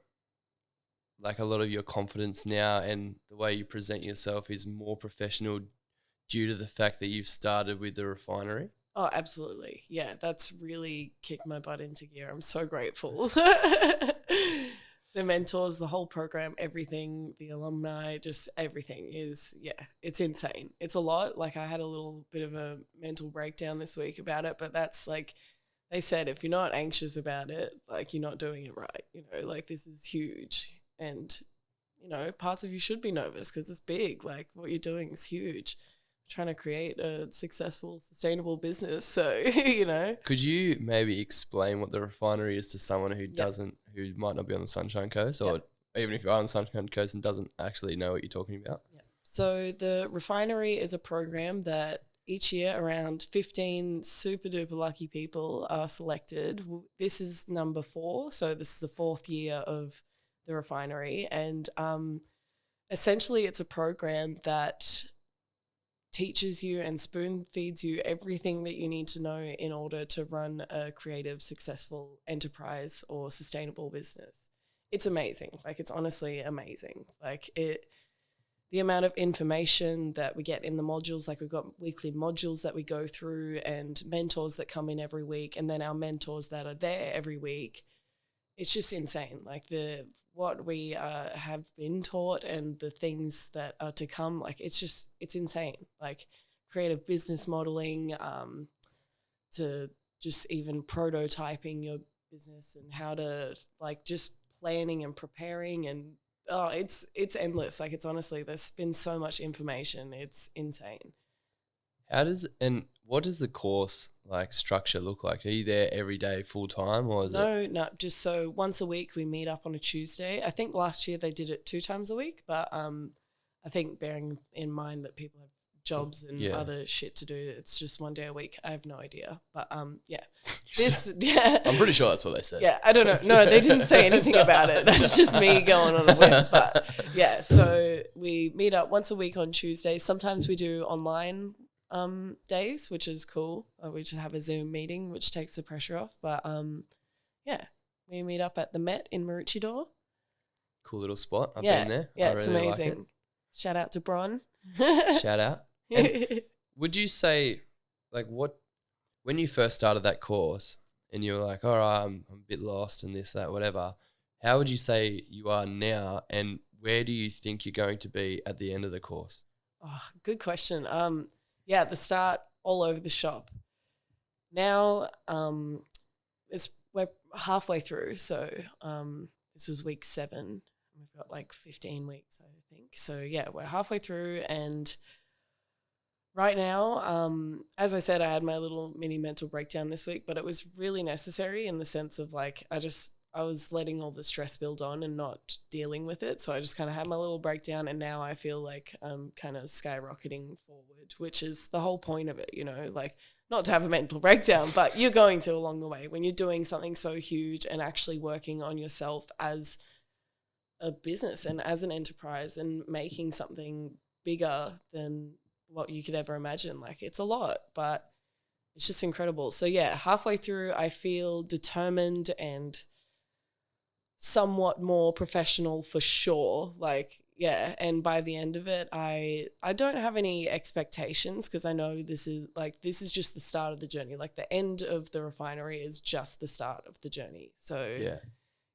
confidence now and the way you present yourself is more professional due to the fact that you've started with the refinery? Oh, absolutely. Yeah, that's really kicked my butt into gear. I'm so grateful. The mentors, the whole program, everything, the alumni, just everything is, it's insane. It's a lot. Like, I had a little bit of a mental breakdown this week about it, but that's like, they said, if you're not anxious about it, like, you're not doing it right. You know, like, this is huge. And, you know, parts of you should be nervous because it's big. Like, what you're doing is huge. Trying to create a successful, sustainable business. So, you know. Could you maybe explain what the refinery is to someone who who might not be on the Sunshine Coast, or even if you are on the Sunshine Coast and doesn't actually know what you're talking about? Yeah. So the refinery is a program that each year around 15 super duper lucky people are selected. This is number 4. So this is the 4th year of the refinery. And essentially it's a program that teaches you and spoon feeds you everything that you need to know in order to run a creative, successful enterprise or sustainable business. It's amazing. Like, it's honestly amazing. Like, the amount of information that we get in the modules, like we've got weekly modules that we go through and mentors that come in every week, and then our mentors that are there every week. It's just insane. Like, what we have been taught and the things that are to come, like, it's insane. Like, creative business modeling, to just even prototyping your business and how to, like, just planning and preparing, and it's endless. Like, it's honestly, there's been so much information. It's insane. What does the course like structure look like? Are you there every day full time, or is it? No, just so once a week we meet up on a Tuesday. I think last year they did it 2 times a week, but I think bearing in mind that people have jobs and other shit to do, it's just 1 day a week. I have no idea, but I'm pretty sure that's what they said. Yeah, I don't know. No, they didn't say anything about it. That's just me going on a whim. But yeah, so we meet up once a week on Tuesdays. Sometimes we do online days, which is cool. We just have a Zoom meeting, which takes the pressure off. But we meet up at the Met in Maroochydore. Cool little spot. I've been there. Yeah, it's really amazing. Like it. Shout out to Bron. Shout out. And would you say, like, what when you first started that course and you were like, all right, I'm a bit lost and this, that, whatever, how would you say you are now, and where do you think you're going to be at the end of the course? Oh, good question. Yeah, at the start, all over the shop. Now, we're halfway through, so this was week 7. We've got like 15 weeks, I think. So yeah, we're halfway through, and right now, as I said, I had my little mini mental breakdown this week, but it was really necessary in the sense of like I was letting all the stress build on and not dealing with it. So I just kind of had my little breakdown, and now I feel like I'm kind of skyrocketing forward, which is the whole point of it, you know, like not to have a mental breakdown, but you're going to along the way when you're doing something so huge and actually working on yourself as a business and as an enterprise and making something bigger than what you could ever imagine. Like it's a lot, but it's just incredible. So yeah, halfway through, I feel determined and somewhat more professional for sure. Like, yeah. And by the end of it, I don't have any expectations because I know this is just the start of the journey. Like the end of the refinery is just the start of the journey. So Yeah.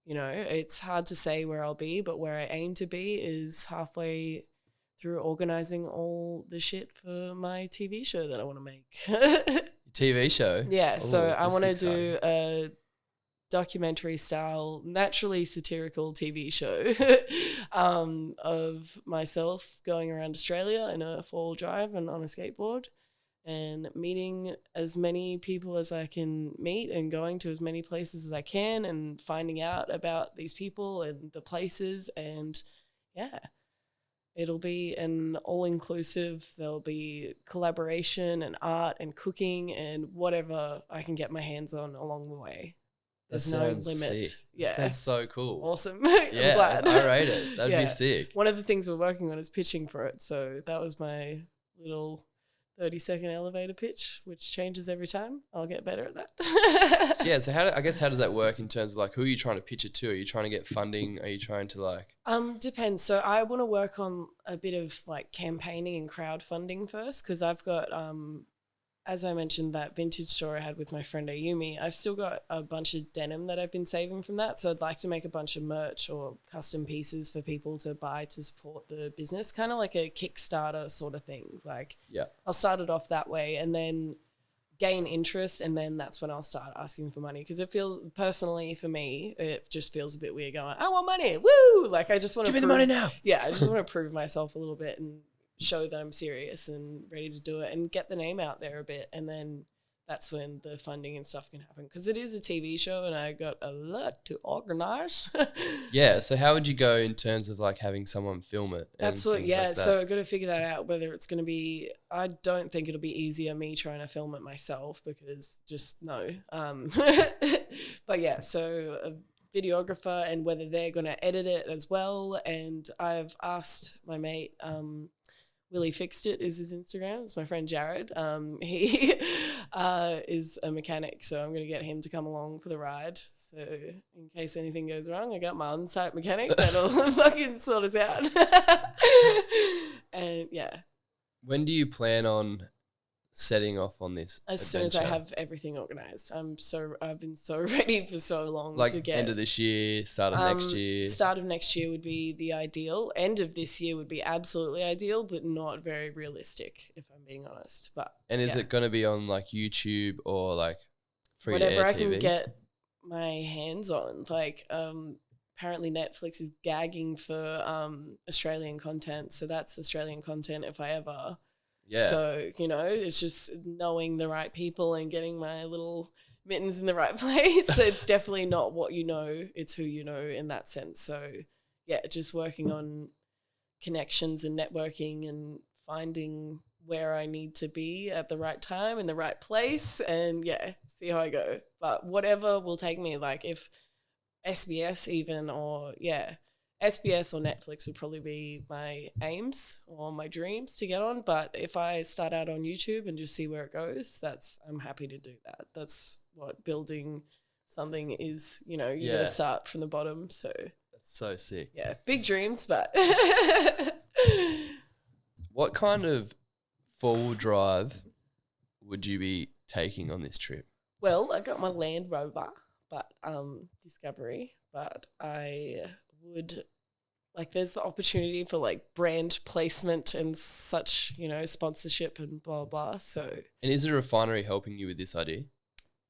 you know, it's hard to say where I'll be, but where I aim to be is halfway through organizing all the shit for my TV show that I want to make. TV show? Yeah, Ooh, so I this want to is do exciting. a documentary style, naturally satirical TV show of myself going around Australia in a 4-wheel drive and on a skateboard and meeting as many people as I can meet and going to as many places as I can and finding out about these people and the places. And yeah, it'll be an all-inclusive. There'll be collaboration and art and cooking and whatever I can get my hands on along the way. There's no limit. Sick. Yeah. That sounds so cool. Awesome. Yeah, I'm glad. I rate it. That'd be Yeah. sick. One of the things we're working on is pitching for it. So that was my little 30-second elevator pitch, which changes every time. I'll get better at that. So how does that work in terms of like who are you trying to pitch it to? Are you trying to get funding? Are you trying to like? Depends. So I want to work on a bit of like campaigning and crowdfunding first because I've got as I mentioned, that vintage store I had with my friend Ayumi, I've still got a bunch of denim that I've been saving from that. So I'd like to make a bunch of merch or custom pieces for people to buy to support the business, kind of like a Kickstarter sort of thing. Like, Yeah. I'll start it off that way and then gain interest, and then that's when I'll start asking for money. Because it feels, personally for me, it just feels a bit weird going, I want money, woo! Like, I just want to Give me the money now. Yeah, I just want to prove myself a little bit and show that I'm serious and ready to do it and get the name out there a bit. And then that's when the funding and stuff can happen. Because it is a TV show and I got a lot to organize. Yeah. So how would you go in terms of like having someone film it? That's what, yeah. So I've got to figure that out, whether it's going to be, I don't think it'll be easier me trying to film it myself because just no. But yeah, so a videographer and whether they're going to edit it as well. And I've asked my mate, Willie Fixed It is his Instagram. It's my friend Jared. He is a mechanic, so I'm going to get him to come along for the ride. So in case anything goes wrong, I got my on-site mechanic that'll fucking sort us out. And yeah. When do you plan on setting off on this As soon as I adventure? have everything organized. I've been so ready for so long Like to get end of this year, start of next year. Start of next year would be the ideal. End of this year would be absolutely ideal, but not very realistic, if I'm being honest. But And is it going to be on like YouTube or like free to whatever air I TV? can get my hands on? Like apparently Netflix is gagging for Australian content, so that's Australian content if I ever. Yeah. So, you know, it's just knowing the right people and getting my little mittens in the right place. It's definitely not what you know, it's who you know in that sense. So, yeah, just working on connections and networking and finding where I need to be at the right time in the right place and, yeah, see how I go. But whatever will take me, like if SBS even or, yeah, SBS or Netflix would probably be my aims or my dreams to get on. But if I start out on YouTube and just see where it goes, I'm happy to do that. That's what building something is, you know, you got to start from the bottom. So That's so sick. yeah, big dreams, but. What kind of 4-wheel drive would you be taking on this trip? Well, I got my Land Rover, but Discovery, but I would like there's the opportunity for like brand placement and such, sponsorship and blah blah. So And is the refinery helping you with this idea?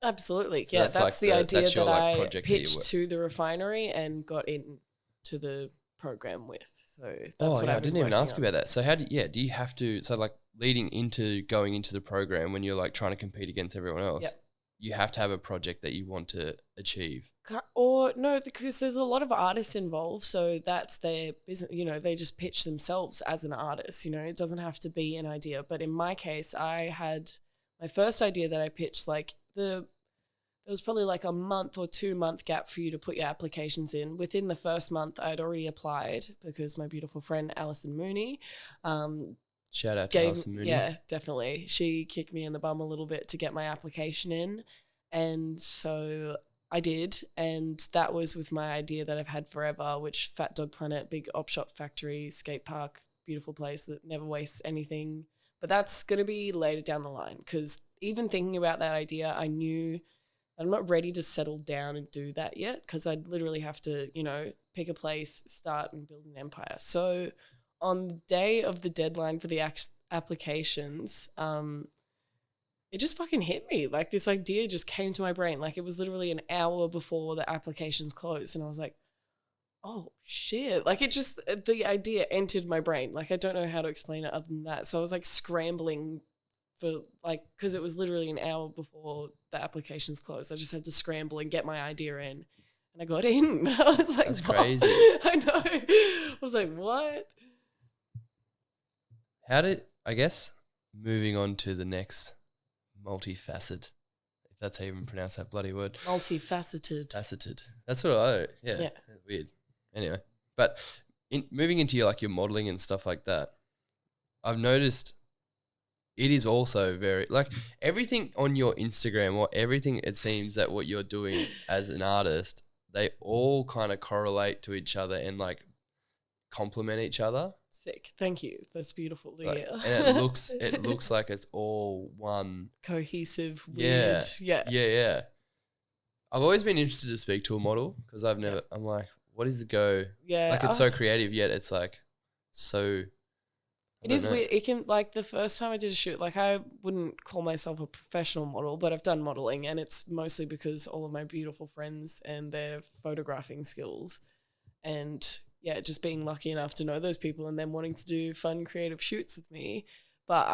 absolutely. So Yeah, that's that's like the idea that's your, that like, I project that you pitched work- to the refinery and got into the program with. So that's Oh what yeah, I I've been didn't even working ask on. about that. So do you have to, so like leading into going into the program when you're like trying to compete against everyone else, Yep. you have to have a project that you want to achieve. Or no, because there's a lot of artists involved, so that's their business. They just pitch themselves as an artist. It doesn't have to be an idea. But in my case, I had my first idea that I pitched. Like there was probably like a month or 2 month gap for you to put your applications in. Within the first month, I'd already applied because my beautiful friend Alison Mooney, Shout out to Alison Mooney. yeah, definitely, she kicked me in the bum a little bit to get my application in, and so I did, and that was with my idea that I've had forever, which Fatdogplanet, big op shop factory, skate park, beautiful place that never wastes anything. But that's going to be later down the line, because even thinking about that idea, I knew I'm not ready to settle down and do that yet, because I'd literally have to, pick a place, start and build an empire. So on the day of the deadline for the applications, it just fucking hit me. Like this idea just came to my brain. Like it was literally an hour before the applications closed. And I was like, oh shit. Like the idea entered my brain. Like I don't know how to explain it other than that. So I was like scrambling for like, cause it was literally an hour before the applications closed. I just had to scramble and get my idea in. And I got in. I was like, That's crazy. I know. I was like, what? I guess, moving on to the next multifaceted, if that's how you even pronounce that bloody word. Multifaceted. Faceted. That's what yeah. Weird. Anyway, but moving into your modeling and stuff like that, I've noticed it is also very, like, everything on your Instagram or everything it seems that what you're doing as an artist, they all kind of correlate to each other and like complement each other. Sick. Thank you. That's beautiful to hear. And it looks like it's all one cohesive, weird. Yeah. I've always been interested to speak to a model because I'm like, what is the go? Yeah. Like it's so creative yet it's like so. It is weird. It can, like, the first time I did a shoot, like, I wouldn't call myself a professional model, but I've done modeling, and it's mostly because all of my beautiful friends and their photographing skills, and yeah, just being lucky enough to know those people and them wanting to do fun, creative shoots with me. But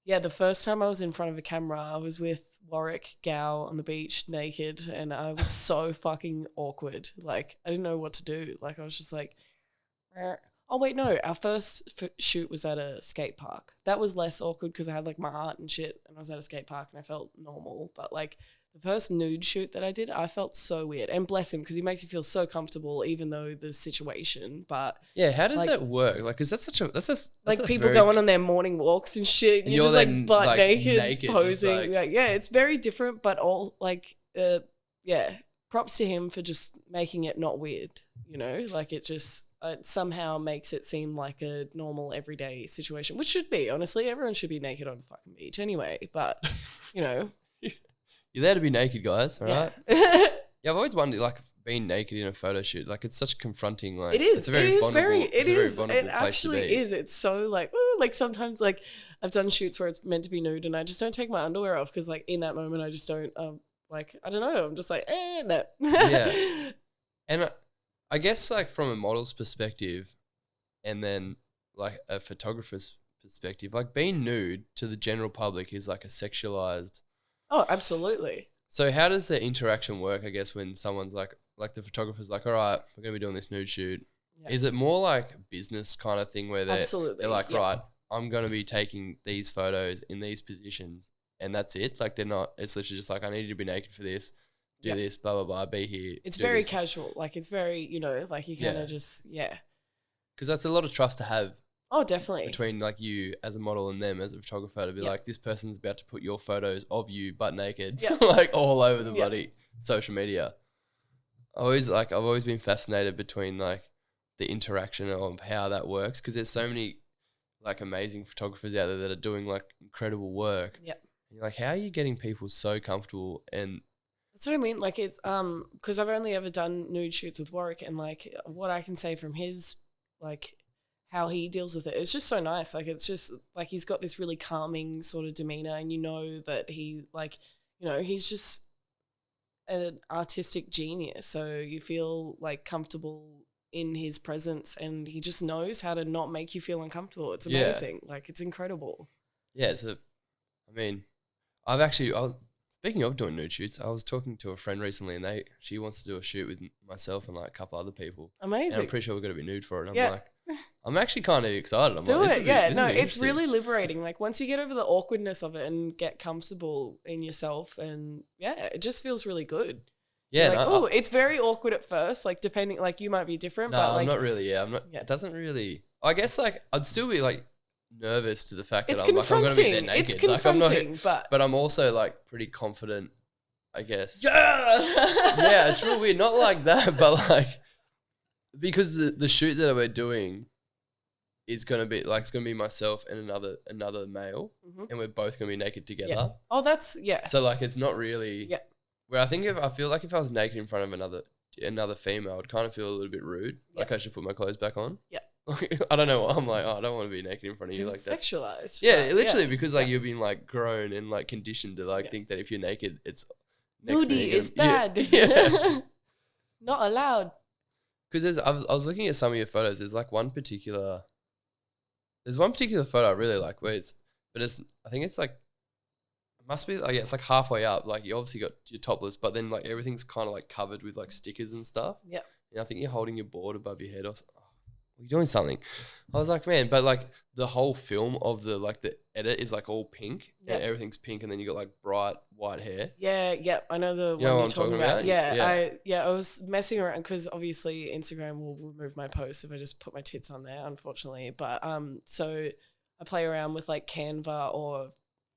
yeah, the first time I was in front of a camera, I was with Warwick Gow on the beach naked, and I was so fucking awkward. Like, I didn't know what to do. Like, I was just like, oh wait, no, our first shoot was at a skate park. That was less awkward because I had like my art and shit, and I was at a skate park and I felt normal. But like the first nude shoot that I did, I felt so weird. And bless him, because he makes you feel so comfortable even though the situation. But yeah, how does that work? Like, is that that's like people going on their morning walks and shit, and you're just like butt naked posing. Like, yeah, it's very different, but all like yeah, props to him for just making it not weird. Like it just. It somehow makes it seem like a normal everyday situation, which should be, honestly. Everyone should be naked on the fucking beach anyway, but, You're there to be naked, guys, all right? Yeah, I've always wondered, like, being naked in a photo shoot, like, it's such confronting, like... It is. It's a very vulnerable place to be. It actually is. It's so, like, ooh, like, sometimes, like, I've done shoots where it's meant to be nude and I just don't take my underwear off because, like, in that moment, I just don't, like, I don't know. I'm just like, no. Yeah. And... I guess like from a model's perspective and then like a photographer's perspective, like being nude to the general public is like a sexualized. Oh, absolutely. So how does the interaction work, I guess, when someone's like the photographer's like, all right, we're going to be doing this nude shoot. Yeah. Is it more like business kind of thing where they're like, right, I'm going to be taking these photos in these positions and that's it? Like it's literally just like, I need you to be naked for this. Do this, blah, blah, blah, be here. It's very casual. Like, it's very, like you kind of just, Because that's a lot of trust to have. Oh, definitely. Between, like, you as a model and them as a photographer to be like, this person's about to put your photos of you butt naked, like, all over the bloody social media. I've always been fascinated between, like, the interaction of how that works because there's so many, like, amazing photographers out there that are doing, like, incredible work. Yep. And you're like, how are you getting people so comfortable? And That's what I mean. Like it's because I've only ever done nude shoots with Warwick, and like what I can say from his like how he deals with it, it's just so nice. Like it's just like he's got this really calming sort of demeanor, and you know that he like he's just an artistic genius. So you feel like comfortable in his presence, and he just knows how to not make you feel uncomfortable. It's amazing. Like it's incredible. Yeah, I mean, I was speaking of doing nude shoots, I was talking to a friend recently, and she wants to do a shoot with myself and like a couple other people. Amazing. And I'm pretty sure we're gonna be nude for it. And I'm like, I'm actually kind of excited. I'm do like, it. It's really liberating. Like once you get over the awkwardness of it and get comfortable in yourself, and it just feels really good. Yeah. Like, it's very awkward at first. Like depending, like you might be different. No, but like, I'm not really. Yeah, I'm not. It doesn't really. I guess like I'd still be like nervous to the fact that I'm like I'm gonna be there naked. It's confronting, but I'm also like pretty confident, I guess. Yeah. Yeah, it's real weird. Not like that, but like because the shoot that we're doing is gonna be like it's gonna be myself and another male, and we're both gonna be naked together. Yeah. Oh, that's So like it's not really. Yeah. Where I feel like if I was naked in front of another female, I'd kind of feel a little bit rude. Yeah. Like I should put my clothes back on. Yeah. I don't know. I'm like, I don't want to be naked in front of you. Like it's that's sexualized. Yeah, literally because like you've been like grown and like conditioned to like think that if you're naked, it's nudie is bad. Yeah. Not allowed. Because I was looking at some of your photos. There's one particular photo I really like where I think it's like. Must be like it's like halfway up. Like you obviously got your topless, but then like everything's kind of like covered with like stickers and stuff. Yeah. And I think you're holding your board above your head or something. You're doing something. I was like, man, but like the whole film of the edit is like all pink and everything's pink, and then you got like bright white hair. Yeah. I know the one you're talking about. Yeah. I was messing around because obviously Instagram will remove my posts if I just put my tits on there, unfortunately. But so I play around with like Canva or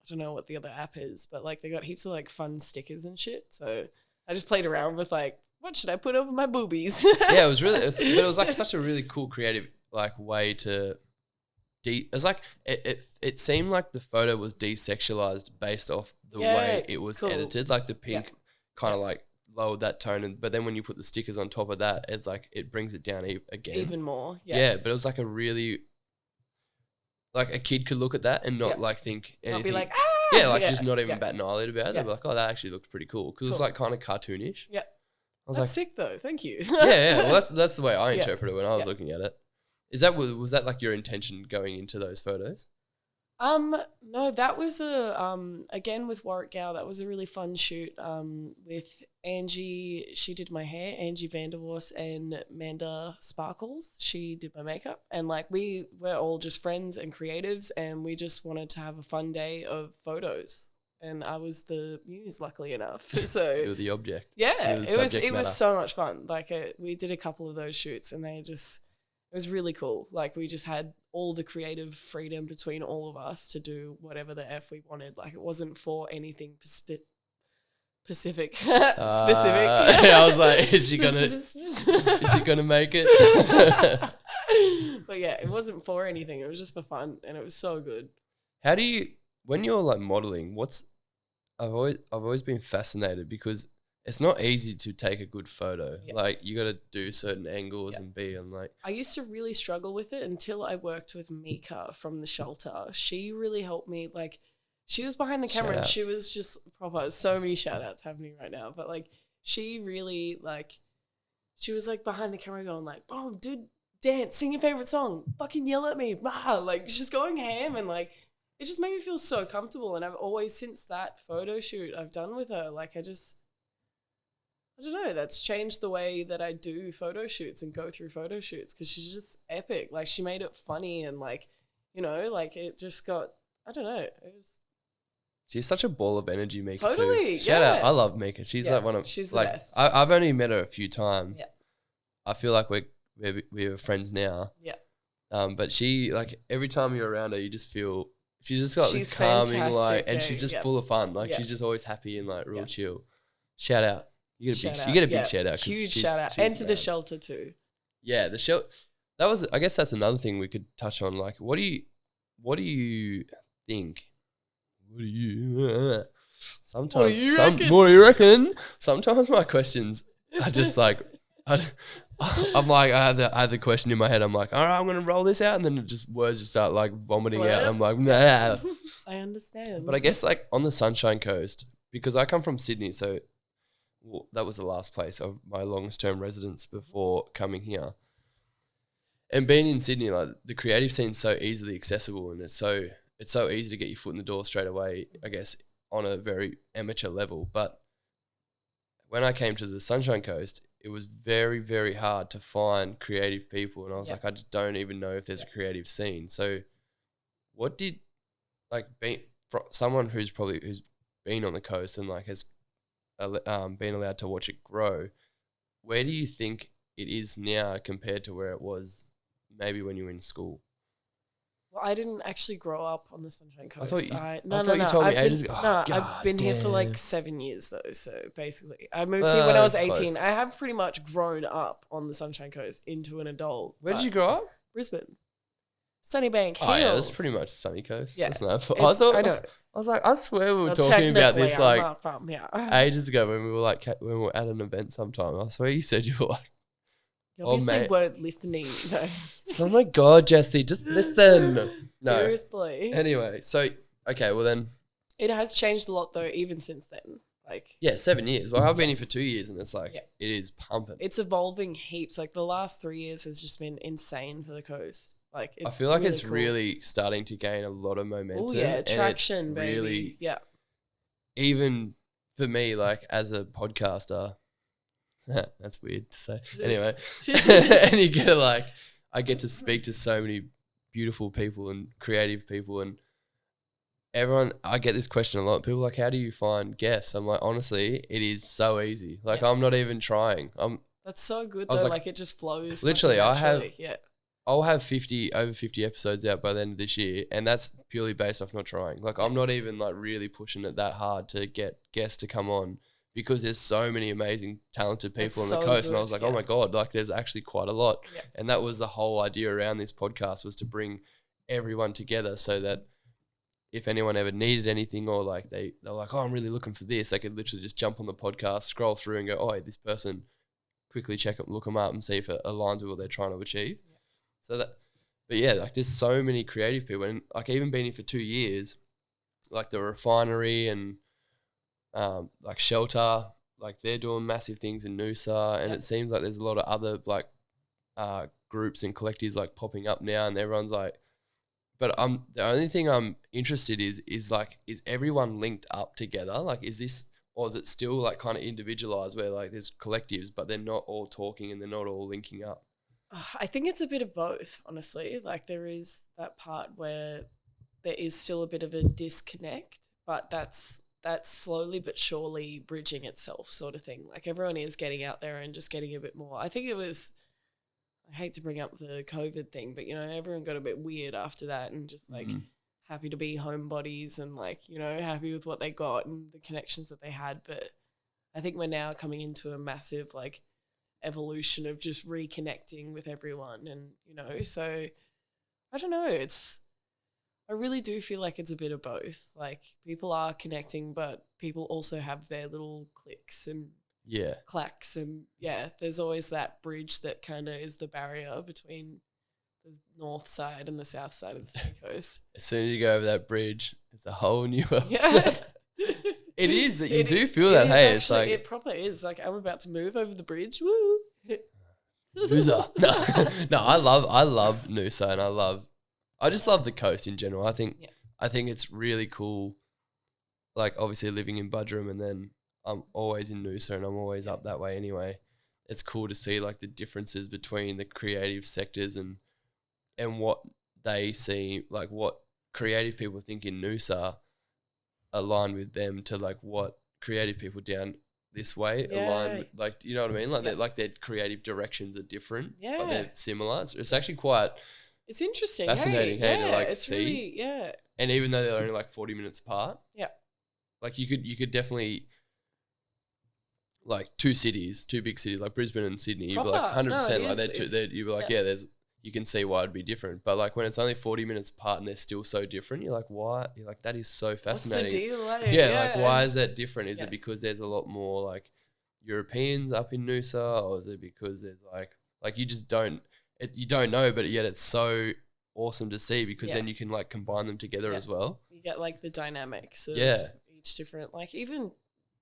I don't know what the other app is, but like they got heaps of like fun stickers and shit. So I just played around with like, what should I put over my boobies? Yeah, it was like such a really cool creative like way to it's like it seemed like the photo was desexualized based off the way it was edited. Like the pink kind of like lowered that tone, but then when you put the stickers on top of that, it's like it brings it down again. Even more. Yeah, but it was like a really like a kid could look at that and not like think anything. Not be like, just not even bat an eyelid about it. They'd be like, oh, that actually looked pretty cool. Because it's like kind of cartoonish. Yeah. That's like, sick though. Thank you. Yeah. Well, that's the way I interpret it when I was looking at it. Was that like your intention going into those photos? No, that was again with Warwick Gow, that was a really fun shoot with Angie. She did my hair, Angie Vanderwors, and Manda Sparkles. She did my makeup, and like we're all just friends and creatives, and we just wanted to have a fun day of photos. And I was the muse, luckily enough. So you were the object. Yeah, it was so much fun. Like we did a couple of those shoots, and it was really cool. Like we just had all the creative freedom between all of us to do whatever the F we wanted. Like it wasn't for anything specific. Yeah, I was like, is she gonna make it? But yeah, it wasn't for anything. It was just for fun, and it was so good. How do you, when you're like modeling, I've always been fascinated because it's not easy to take a good photo. Yep. Like you got to do certain angles and be on like. I used to really struggle with it until I worked with Mika from the shelter. She really helped me. Like she was behind the camera and she was just proper. So many shout outs happening right now, but like she really like, she was like behind the camera going like, "Oh, dude, dance, sing your favorite song, fucking yell at me," like she's going ham, and like it just made me feel so comfortable. And I've always, since that photo shoot I've done with her, like I don't know, that's changed the way that I do photo shoots and go through photo shoots, because she's just epic. Like she made it funny, and like, you know, like it just got, I don't know, it was. She's such a ball of energy, Mika. Totally, too. Shout out, I love Mika. She's like one of, she's like, the best. I've only met her a few times. Yeah. I feel like we're friends now. Yeah. But she, like, every time you're around her, you just feel she's just got this calming, like, and she's just full of fun. Like she's just always happy and like real chill. Shout out. You get a big shout out. Huge shout out. And to the shelter too. Yeah, the shelter. That was, I guess that's another thing we could touch on. Like, what do you think what do you sometimes What do you reckon? what do you reckon? Sometimes my questions are just like I'm like I have the question in my head. I'm like, all right, I'm gonna roll this out, and then words just start like vomiting out. I'm like, nah. I understand. But I guess like on the Sunshine Coast, because I come from Sydney, so that was the last place of my longest term residence before coming here. And being in Sydney, like the creative scene's so easily accessible, and it's so easy to get your foot in the door straight away, I guess, on a very amateur level. But when I came to the Sunshine Coast, it was very, very hard to find creative people. And I was like, I just don't even know if there's a creative scene. So what did, like, someone who's been on the coast and like has been allowed to watch it grow, where do you think it is now compared to where it was maybe when you were in school? Well, I didn't actually grow up on the Sunshine Coast. I thought you told me ages ago. I've been here for like 7 years though. So basically, I moved here when I was 18. Close. I have pretty much grown up on the Sunshine Coast into an adult. Where did you grow up? Brisbane. Sunnybank Hills. Oh yeah, that's pretty much sunny coast. Yeah, I know. I was like, I swear we were talking about this I'm like not from here. ages ago when we were like when we were at an event sometime. I swear you said you were like, You obviously mate. weren't listening. No. oh my god, Jesse, just listen. No. Seriously. Anyway, so okay, well then. It has changed a lot though, even since then. Like, yeah, 7 years. Well, I've been here for 2 years, and it's like it is pumping. It's evolving heaps. Like the last 3 years has just been insane for the coast. Like I feel like really it's cool. really starting to gain a lot of momentum. Oh yeah, and traction, it's baby. Really, yeah. Even for me, like as a podcaster, that's weird to say. Anyway, and you get like, I get to speak to so many beautiful people and creative people, and everyone. I get this question a lot. People are like, how do you find guests? I'm like, honestly, it is so easy. Like I'm not even trying. That's so good though. Like it just flows. Literally, yeah. I'll have over 50 episodes out by the end of this year, and that's purely based off not trying. Like I'm not even like really pushing it that hard to get guests to come on, because there's so many amazing, talented people on the coast. And I was like, oh my God, like there's actually quite a lot. Yeah. And that was the whole idea around this podcast, was to bring everyone together so that if anyone ever needed anything, or like they're like, oh, I'm really looking for this, they could literally just jump on the podcast, scroll through and go, oh, this person, quickly look them up and see if it aligns with what they're trying to achieve. Yeah. So that, but yeah, like there's so many creative people, and like even being here for 2 years, like the refinery and like Shelter, like they're doing massive things in Noosa, and it seems like there's a lot of other like groups and collectives like popping up now, and everyone's like, but the only thing I'm interested is like, is everyone linked up together? Like, is this, or is it still like kind of individualized where like there's collectives, but they're not all talking and they're not all linking up? I think it's a bit of both, honestly. Like there is that part where there is still a bit of a disconnect, but that's slowly but surely bridging itself, sort of thing. Like everyone is getting out there and just getting a bit more. I think it was, I hate to bring up the COVID thing, but you know, everyone got a bit weird after that, and just like happy to be homebodies and like, you know, happy with what they got and the connections that they had. But I think we're now coming into a massive like evolution of just reconnecting with everyone, and you know, so I don't know, I really do feel like it's a bit of both. Like people are connecting, but people also have their little cliques and clacks, and there's always that bridge that kind of is the barrier between the north side and the south side of the Sunny Coast. As soon as you go over that bridge, it's a whole new world. Yeah. It is that you do feel that. Hey, actually, it's like it probably is. Like I'm about to move over the bridge. Woo. Noosa. No, I love Noosa, and I just love the coast in general. I think it's really cool. Like obviously living in Budrum, and then I'm always in Noosa, and I'm always up that way anyway. It's cool to see like the differences between the creative sectors and what they see, like what creative people think in Noosa align with them to like what creative people down this way align with, like, you know what I mean? Like their creative directions are different, but they're similar. So it's actually quite, it's interesting, fascinating, to like see. Really, and even though they're only like 40 minutes apart, like you could definitely, like two big cities like Brisbane and Sydney, you'd be like 100%, like you'd be like, you can see why it'd be different. But like when it's only 40 minutes apart and they're still so different, you're like, why? You're like, that is so fascinating. What's the deal? Like, Like why is that different? Is Yeah. it because there's a lot more like Europeans up in Noosa, or is it because there's like you just don't you don't know, but yet it's so awesome to see because then you can like combine them together as well. You get like the dynamics of each different, like even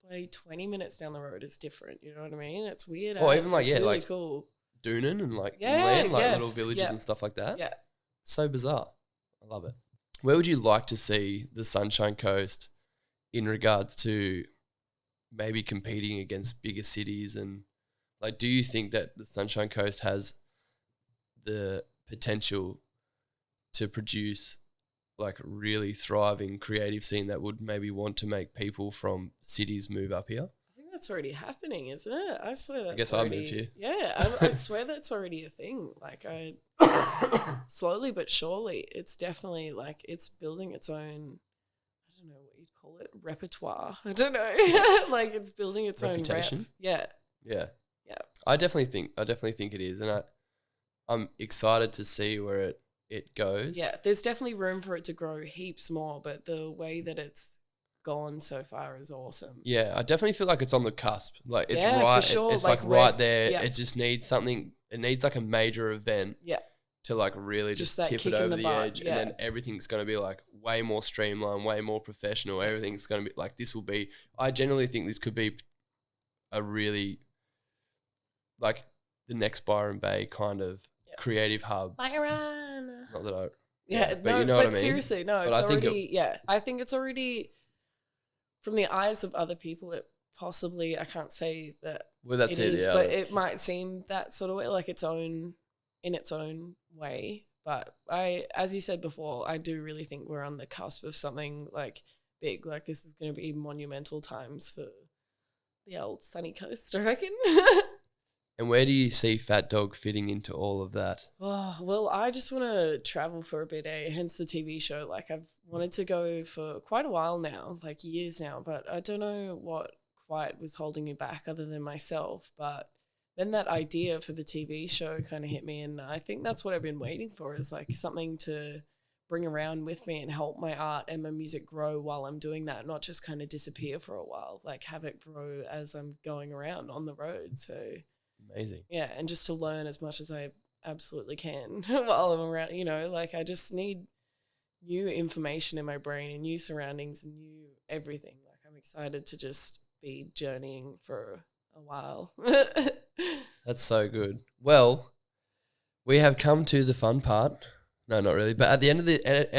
like 20 minutes down the road is different. You know what I mean? It's weird. Or even like, it's really like cool. Doonan and like inland, like little villages yeah. and stuff like that. Yeah. So bizarre. I love it. Where would you like to see the Sunshine Coast in regards to maybe competing against bigger cities? And like, do you think that the Sunshine Coast has the potential to produce like really thriving creative scene that would maybe want to make people from cities move up here? I think that's already happening, isn't it? I swear that's I guess already, I moved here. Yeah, I swear that's already a thing. Like slowly but surely, it's definitely like it's building its own, I don't know what you'd call it, repertoire. I don't know. Like it's building its Reputation? own rep. Yeah. Yeah. I definitely think it is. And I'm excited to see where it goes. Yeah, there's definitely room for it to grow heaps more, but the way that it's gone so far is awesome. Yeah, I definitely feel like it's on the cusp. Like it's Yeah, right. for sure. It's like right there. Yeah. It just needs something. It needs like a major event. Yeah. To like really just that tip kick it in over the the butt, edge, and then everything's going to be like way more streamlined, way more professional. Everything's going to be like this will be. I generally think this could be a really like the next Byron Bay kind of creative hub. Byron. Not that I. Yeah, but no, you know what I mean. Seriously, no, But it's I think already. I think it's already from the eyes of other people. It possibly, I can't say that. Well, that's it it. is, Yeah, but it might seem that sort of way, like its own way. But as you said before, I do really think we're on the cusp of something like big. Like this is going to be monumental times for the old sunny coast, I reckon. And where do you see Fat Dog fitting into all of that? Oh, well, I just want to travel for a bit, hence the TV show. Like I've wanted to go for quite a while now, like years now, but I don't know what quite was holding me back other than myself. But then that idea for the TV show kind of hit me, and I think that's what I've been waiting for, is like something to bring around with me and help my art and my music grow while I'm doing that, not just kind of disappear for a while, like have it grow as I'm going around on the road. So amazing. Yeah, and just to learn as much as I absolutely can while I'm around, like I just need new information in my brain and new surroundings and new everything. Like I'm excited to just be journeying for a while. That's so good. Well, we have come to the fun part. No, not really. But at the end of at the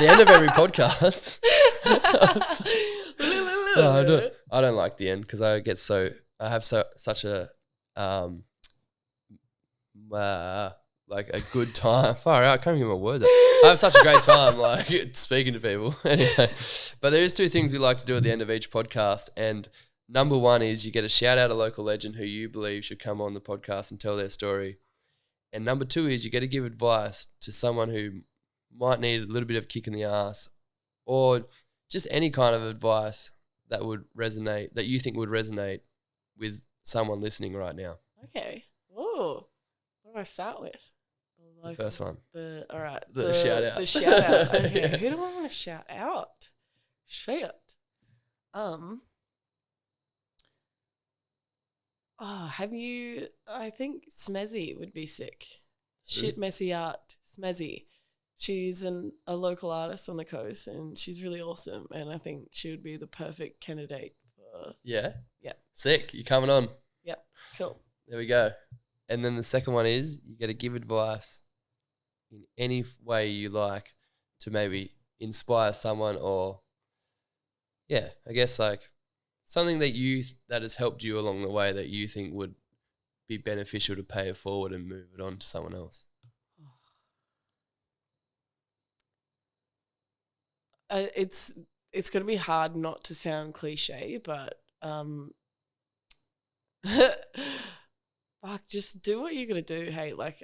end of every podcast, no, I don't like the end because I have such a like a good time. Far out, I can't even get my words out. I have such a great time like speaking to people. Anyway, but there is two things we like to do at the end of each podcast, and number one is you get a shout out a local legend who you believe should come on the podcast and tell their story. And number two is you get to give advice to someone who might need a little bit of kick in the ass, or just any kind of advice that would resonate, that you think would resonate with someone listening right now. Okay. Oh, what do I start with? The first one. All right. The shout out. The shout out. Okay. Who do I want to shout out? Shit. Have you? I think Smezzy would be sick. Shit, messy art, Smezzy. She's a local artist on the coast, and she's really awesome. And I think she would be the perfect candidate for. Yeah. Yeah. Sick. You coming on? Yep. Cool. There we go. And then the second one is you got to give advice in any way you like to maybe inspire someone, or I guess like something that has helped you along the way that you think would be beneficial to pay it forward and move it on to someone else. It's going to be hard not to sound cliche, but fuck, just do what you're going to do. Hey, like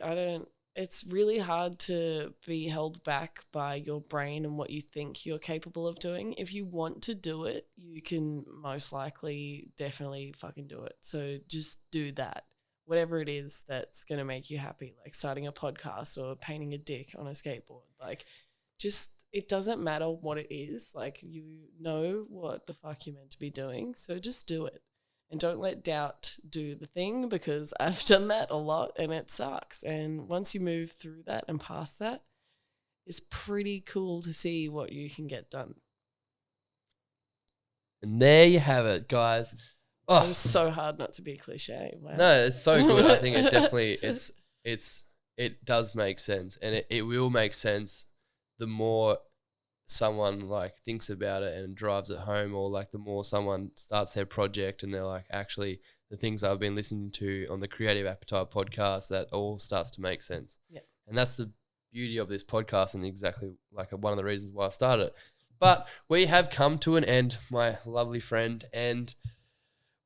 it's really hard to be held back by your brain and what you think you're capable of doing. If you want to do it, you can most likely definitely fucking do it. So just do that. whatever it is that's going to make you happy, like starting a podcast or painting a dick on a skateboard. Like, just, it doesn't matter what it is. Like, you know what the fuck you're meant to be doing. So just do it. And don't let doubt do the thing, because I've done that a lot and it sucks. And once you move through that and past that, it's pretty cool to see what you can get done. And there you have it, guys. It was so hard not to be cliche. Wow. No, it's so good. I think it definitely it does make sense, and it will make sense the more someone like thinks about it and drives it home, or like the more someone starts their project and they're like, actually, the things I've been listening to on the Creative Appetite podcast, that all starts to make sense. Yeah. And that's the beauty of this podcast, and exactly like one of the reasons why I started it. But we have come to an end, my lovely friend. And,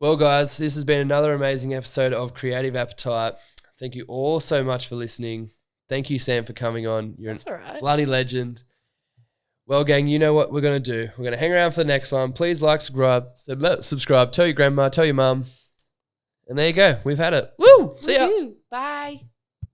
well, guys, this has been another amazing episode of Creative Appetite. Thank you all so much for listening. Thank you, Sam, for coming on. You're That's all right. Bloody legend. Well, gang, you know what we're going to do. We're going to hang around for the next one. Please like, subscribe, tell your grandma, tell your mum. And there you go. We've had it. Woo! See ya. Bye.